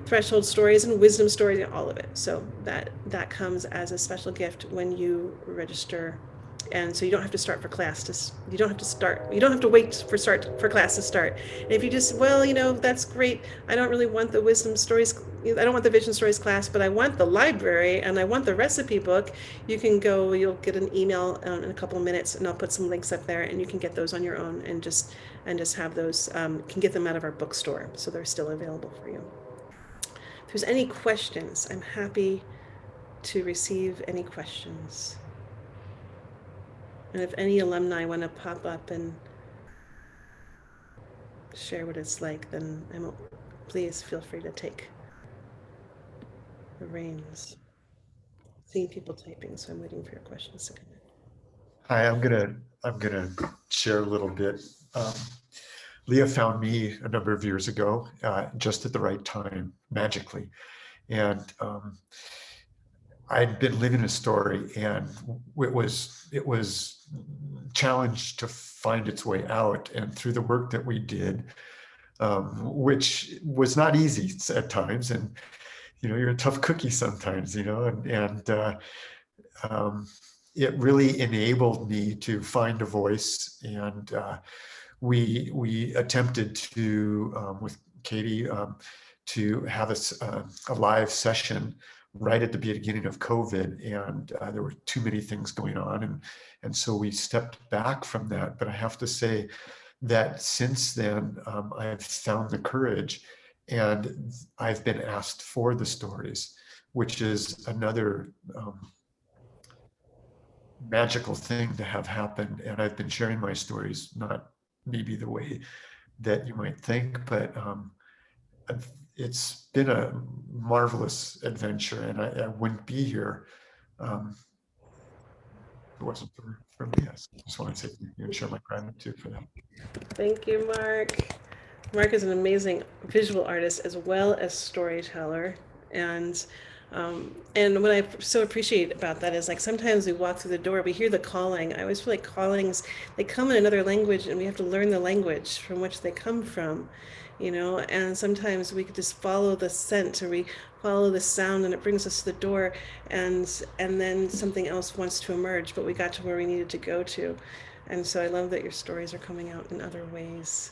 threshold stories and wisdom stories, all of it. So that comes as a special gift when you register and so you don't have to start for class to you don't have to start you don't have to wait for class to start. And if you just, well, that's great, I don't really want the wisdom stories, I don't want the vision stories class, but I want the library and I want the recipe book, you can go, you'll get an email in a couple of minutes, and I'll put some links up there, and you can get those on your own, and just have those, can get them out of our bookstore, so they're still available for you. If there's any questions, I'm happy to receive any questions. And if any alumni want to pop up and share what it's like, then please feel free to take the reins. Seeing people typing, so I'm waiting for your questions to come in. Hi, I'm gonna share a little bit. Um, Leah found me a number of years ago, just at the right time, magically, and I'd been living a story, and it was challenged to find its way out. And through the work that we did, which was not easy at times, and you're a tough cookie sometimes, and it really enabled me to find a voice. And we attempted to, with Katie, to have a live session right at the beginning of COVID, and there were too many things going on, and so we stepped back from that. But I have to say that since then, I've found the courage, and I've been asked for the stories, which is another magical thing to have happened. And I've been sharing my stories, not maybe the way that you might think, but it's been a marvelous adventure, and I wouldn't be here if it wasn't for Leah. So I just want to say thank you and share my gratitude for that. Thank you, Mark. Mark is an amazing visual artist as well as storyteller, and what I so appreciate about that is, like, sometimes we walk through the door, we hear the calling. I always feel like callings, they come in another language, and we have to learn the language from which they come from, and sometimes we could just follow the scent, or we follow the sound, and it brings us to the door, and then something else wants to emerge, but we got to where we needed to go to. And so I love that your stories are coming out in other ways.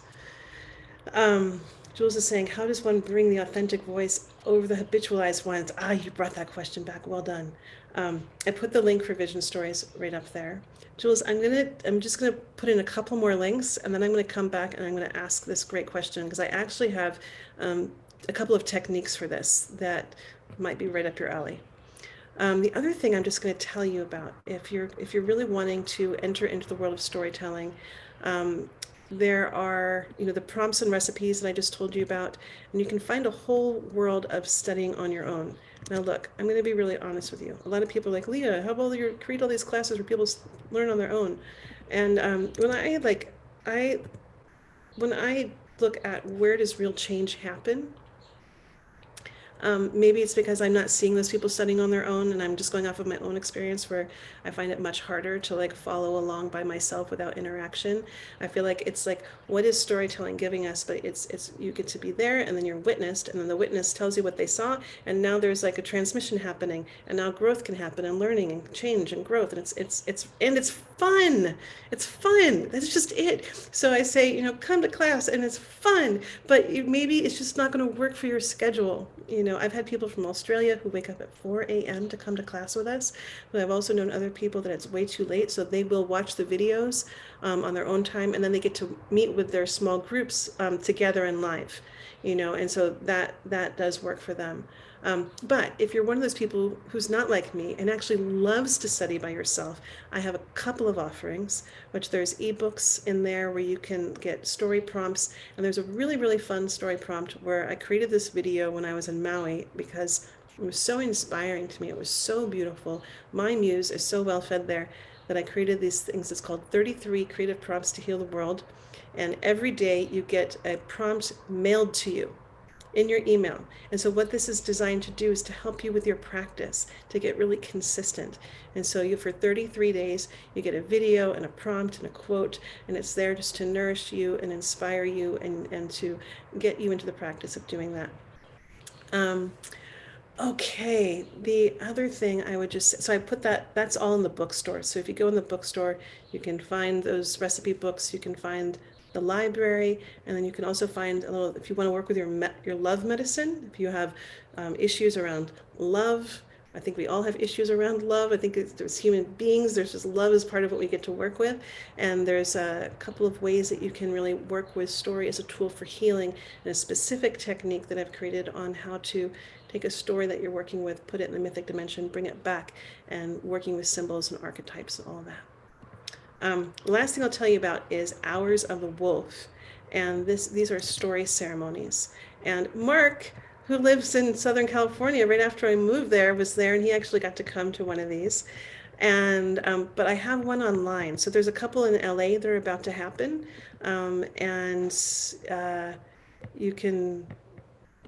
Jules is saying, how does one bring the authentic voice over the habitualized ones? You brought that question back. Well done. I put the link for Vision Stories right up there. Jules, I'm just gonna put in a couple more links, and then I'm gonna come back and I'm gonna ask this great question, because I actually have a couple of techniques for this that might be right up your alley. The other thing I'm just going to tell you about, if you're really wanting to enter into the world of storytelling, there are, the prompts and recipes that I just told you about, and you can find a whole world of studying on your own. Now, look, I'm going to be really honest with you. A lot of people are like, Leah, how about you create all these classes where people learn on their own? And when I look at where does real change happen, maybe it's because I'm not seeing those people studying on their own, and I'm just going off of my own experience, where I find it much harder to, like, follow along by myself without interaction. I feel like it's like, what is storytelling giving us? But it's you get to be there, and then you're witnessed, and then the witness tells you what they saw, and now there's like a transmission happening, and now growth can happen, and learning and change and growth, and it's fun. It's fun. That's just it. So I say, come to class, and it's fun, but maybe it's just not going to work for your schedule. I've had people from Australia who wake up at 4 a.m. to come to class with us, but I've also known other people that it's way too late, so they will watch the videos on their own time, and then they get to meet with their small groups together and live, and so that does work for them. But if you're one of those people who's not like me and actually loves to study by yourself, I have a couple of offerings, which there's ebooks in there where you can get story prompts. And there's a really, really fun story prompt where I created this video when I was in Maui, because it was so inspiring to me. It was so beautiful. My muse is so well fed there that I created these things. It's called 33 Creative Prompts to Heal the World. And every day you get a prompt mailed to you in your email. And so what this is designed to do is to help you with your practice, to get really consistent. And so for 33 days, you get a video and a prompt and a quote, and it's there just to nourish you and inspire you, and to get you into the practice of doing that. Okay, the other thing I would just, so I put that's all in the bookstore. So if you go in the bookstore, you can find those recipe books, you can find the library, and then you can also find a little, if you want to work with your love medicine, if you have issues around love. I think we all have issues around love. I think there's human beings, there's just love is part of what we get to work with. And there's a couple of ways that you can really work with story as a tool for healing, and a specific technique that I've created on how to take a story that you're working with, put it in the mythic dimension, bring it back, and working with symbols and archetypes and all of that. The last thing I'll tell you about is Hours of the Wolf. And these are story ceremonies. And Mark, who lives in Southern California, right after I moved there, was there, and he actually got to come to one of these. And but I have one online. So there's a couple in LA that are about to happen. And you can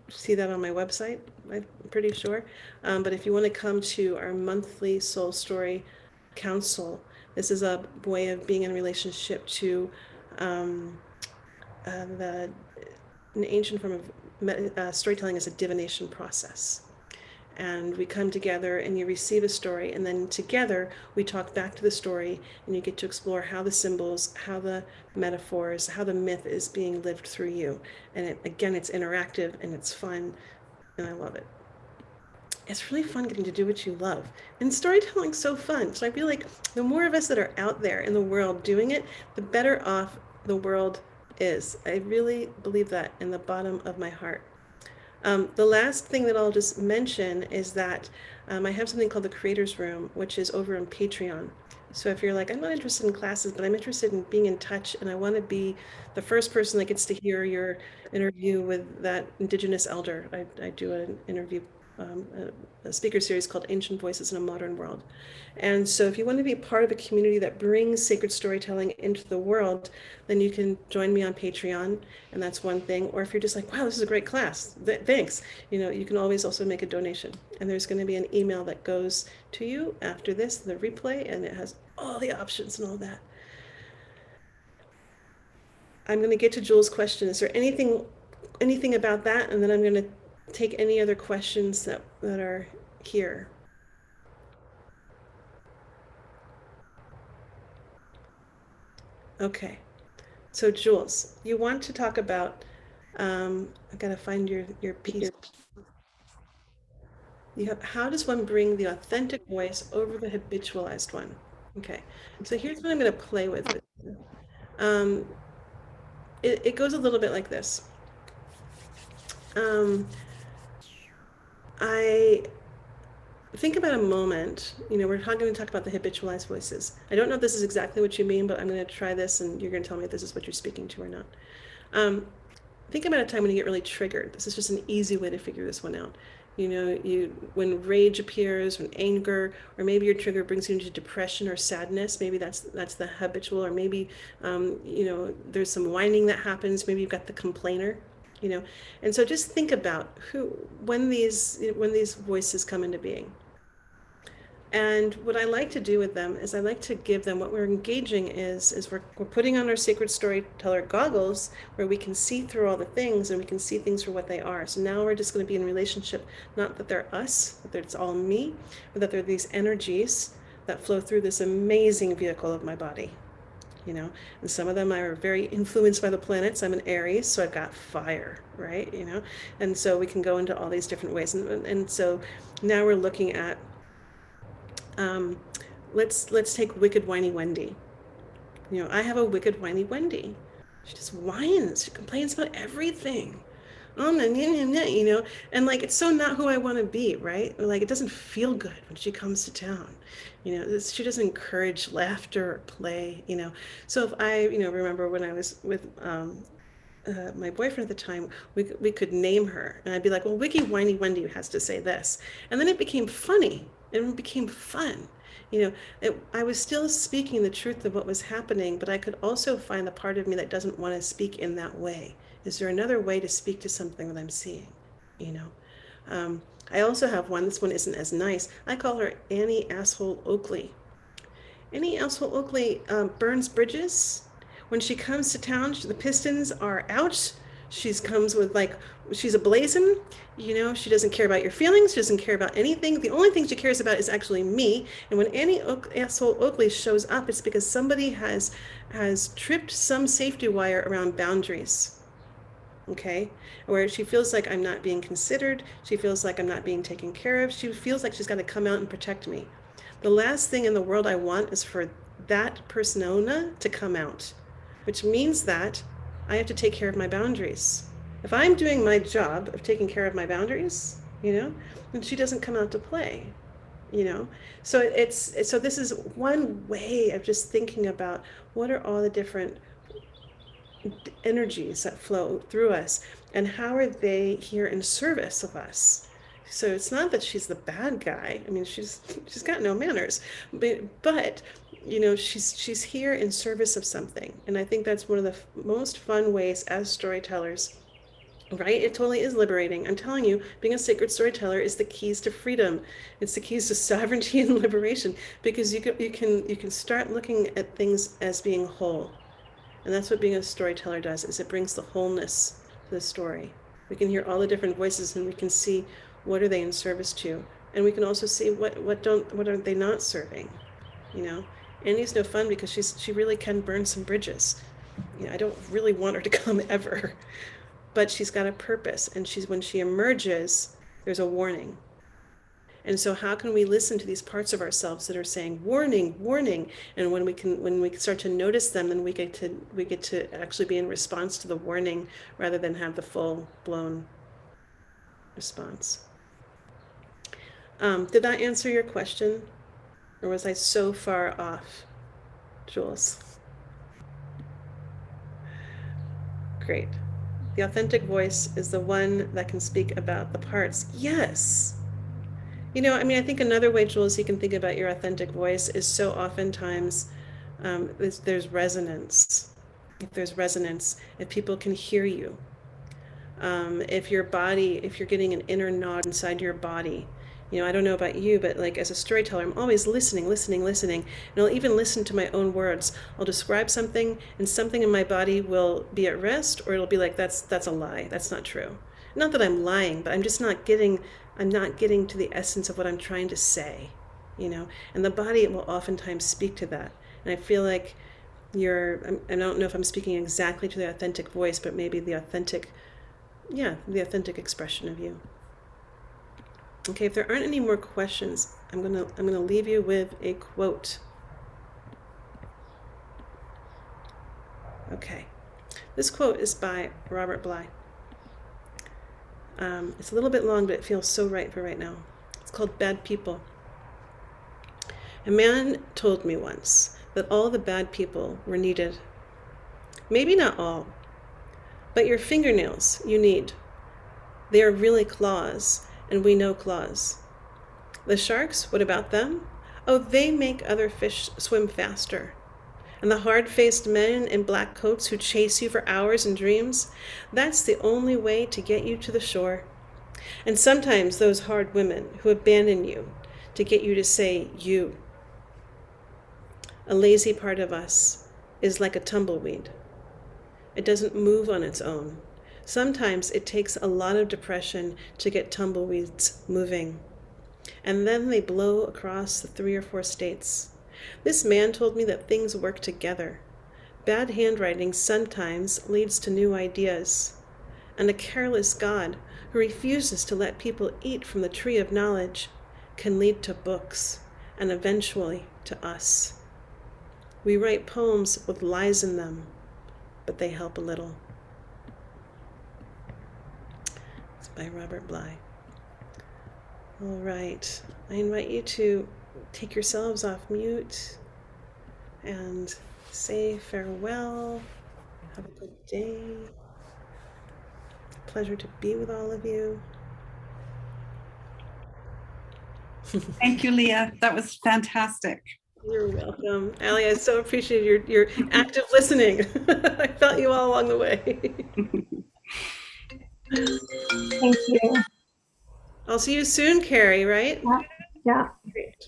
see that on my website, I'm pretty sure. But if you want to come to our monthly Soul Story Council, this is a way of being in relationship to um, the an ancient form of storytelling is a divination process. And we come together and you receive a story, and then together we talk back to the story, and you get to explore how the symbols, how the metaphors, how the myth is being lived through you. And again, it's interactive and it's fun, and I love it. It's really fun getting to do what you love. And storytelling's so fun. So I feel like the more of us that are out there in the world doing it, the better off the world is. I really believe that in the bottom of my heart. The last thing that I'll just mention is that I have something called the Creators Room, which is over on Patreon. So if you're like, I'm not interested in classes, but I'm interested in being in touch, and I want to be the first person that gets to hear your interview with that Indigenous elder. I do an interview, a speaker series called Ancient Voices in a Modern World. And so if you want to be part of a community that brings sacred storytelling into the world, then you can join me on Patreon, and that's one thing. Or if you're just like, wow, this is a great class, thanks. You can always also make a donation. And there's going to be an email that goes to you after this, the replay, and it has all the options and all that. I'm going to get to Jules' question. Is there anything about that? And then I'm going to take any other questions that are here. Okay. So Jules, you want to talk about, I gotta find your piece. How does one bring the authentic voice over the habitualized one? Okay, so here's what I'm gonna play with. Um, it goes a little bit like this. I think about a moment, we're going to talk about the habitualized voices. I don't know if this is exactly what you mean, but I'm going to try this and you're going to tell me if this is what you're speaking to or not. Think about a time when you get really triggered. This is just an easy way to figure this one out. When rage appears, when anger, or maybe your trigger brings you into depression or sadness, maybe that's the habitual, or maybe there's some whining that happens. Maybe you've got the complainer, and so just think about when these voices come into being. And what I like to do with them is I like to give them, what we're engaging is we're putting on our sacred storyteller goggles, where we can see through all the things and we can see things for what they are. So now we're just going to be in relationship, not that they're us, that it's all me, but that they're these energies that flow through this amazing vehicle of my body. And some of them are very influenced by the planets. I'm an Aries, so I've got fire, right? And so we can go into all these different ways. And so now we're looking at, let's take Wicked Whiny Wendy. I have a Wicked Whiny Wendy. She just whines. She complains about everything. Oh, and like, it's so not who I want to be, right? Like, it doesn't feel good when she comes to town. She doesn't encourage laughter or play, So if I, remember when I was with my boyfriend at the time, we could name her, and I'd be like, well, Wicked Whiny Wendy has to say this. And then it became funny. It became fun. I was still speaking the truth of what was happening, but I could also find the part of me that doesn't want to speak in that way. Is there another way to speak to something that I'm seeing? I also have one, this one isn't as nice. I call her Annie Asshole Oakley. Annie Asshole Oakley burns bridges. When she comes to town, the pistons are out. She comes with like, she's a blazon, you know, she doesn't care about your feelings, she doesn't care about anything. The only thing she cares about is actually me. And when any asshole Oakley shows up, it's because somebody has tripped some safety wire around boundaries. Okay, where she feels like I'm not being considered, she feels like I'm not being taken care of, she feels like she's got to come out and protect me. The last thing in the world I want is for that persona to come out, which means that I have to take care of my boundaries. If I'm doing my job of taking care of my boundaries, you know, then she doesn't come out to play, you know. So so this is one way of just thinking about what are all the different energies that flow through us and how are they here in service of us. So it's not that she's the bad guy. I mean, she's got no manners, but you know, she's here in service of something. And I think that's one of the most fun ways as storytellers, right? It totally is liberating. I'm telling you, being a sacred storyteller is the keys to freedom. It's the keys to sovereignty and liberation, because you can start looking at things as being whole. And that's what being a storyteller does, is it brings the wholeness to the story. We can hear all the different voices and we can see what are they in service to. And we can also see what are they not serving, you know? Annie's no fun because she really can burn some bridges. You know, I don't really want her to come ever. But she's got a purpose, and when she emerges, there's a warning. And so how can we listen to these parts of ourselves that are saying warning, warning? And when we start to notice them, then we get to actually be in response to the warning rather than have the full blown response. Did that answer your question? Or was I so far off, Jules? Great. The authentic voice is the one that can speak about the parts. Yes. You know, I mean, I think another way, Jules, you can think about your authentic voice is so oftentimes there's resonance. If there's resonance, if people can hear you, if you're getting an inner nod inside your body. You know, I don't know about you, but like as a storyteller, I'm always listening, listening, listening. And I'll even listen to my own words. I'll describe something and something in my body will be at rest, or it'll be like, that's a lie. That's not true. Not that I'm lying, but I'm not getting to the essence of what I'm trying to say, you know, and the body will oftentimes speak to that. And I feel like I don't know if I'm speaking exactly to the authentic voice, but maybe the authentic expression of you. Okay, if there aren't any more questions, I'm gonna leave you with a quote. Okay, this quote is by Robert Bly. It's a little bit long, but it feels so right for right now. It's called Bad People. A man told me once that all the bad people were needed. Maybe not all, but your fingernails you need. They are really claws, and we know claws. The sharks, what about them? Oh, they make other fish swim faster. And the hard-faced men in black coats who chase you for hours in dreams, that's the only way to get you to the shore. And sometimes those hard women who abandon you to get you to say you. A lazy part of us is like a tumbleweed. It doesn't move on its own. Sometimes it takes a lot of depression to get tumbleweeds moving. And then they blow across the 3 or 4 states. This man told me that things work together. Bad handwriting sometimes leads to new ideas. And a careless God who refuses to let people eat from the tree of knowledge can lead to books and eventually to us. We write poems with lies in them, but they help a little. It's by Robert Bly. All right, I invite you to take yourselves off mute and say farewell. Have a good day. Pleasure to be with all of you. Thank you, Leah. That was fantastic. You're welcome. Allie, I so appreciate your active listening. I felt you all along the way. Thank you. I'll see you soon, Carrie, right? Yeah. Great.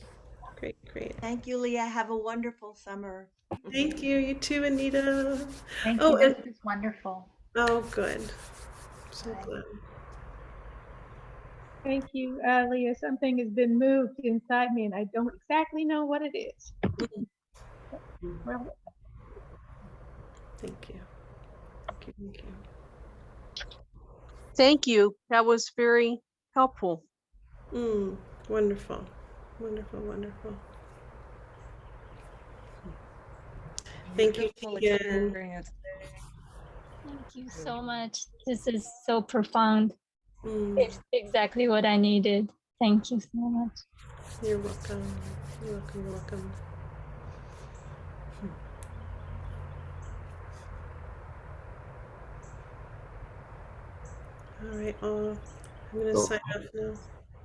Great, great. Thank you, Leah. Have a wonderful summer. Thank you. You too, Anita. Thank Oh, you. and This is wonderful. Oh, good. So glad. Thank you, Leah. Something has been moved inside me, and I don't exactly know what it is. Well, Thank you. Thank you. Thank you. Thank you. That was very helpful. Wonderful. Wonderful, wonderful. Thank you, Beautiful Tegan. experience. Thank you so much. This is so profound. Mm, It's exactly what I needed. Thank you so much. you're welcome. You're welcome. You're welcome. All right, I'm going to So- sign off now.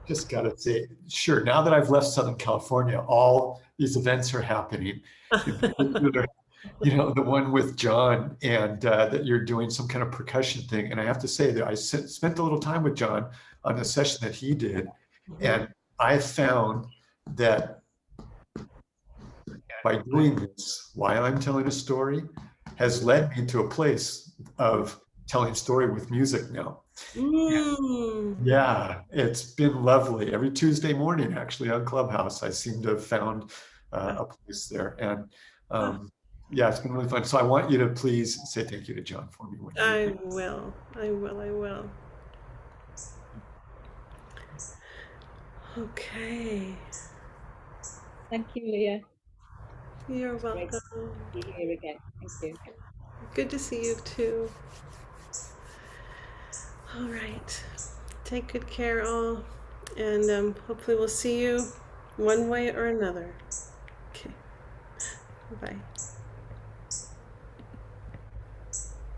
Just got to say, sure, now that I've left Southern California, all these events are happening. In particular, the one with John, and that you're doing some kind of percussion thing. And I have to say that I spent a little time with John on a session that he did. And I found that by doing this, while I'm telling a story, has led me to a place of telling story with music now. Yeah, it's been lovely. Every Tuesday morning, actually, on Clubhouse, I seem to have found a place there. And yeah, it's been really fun. So I want you to please say thank you to John for me. I will. I will. I will. Okay. thank you, Leah. You're Great welcome. to be here again. Thank you. Good to see you too. All right. Take good care, all. And hopefully we'll see you one way or another. Okay. Bye.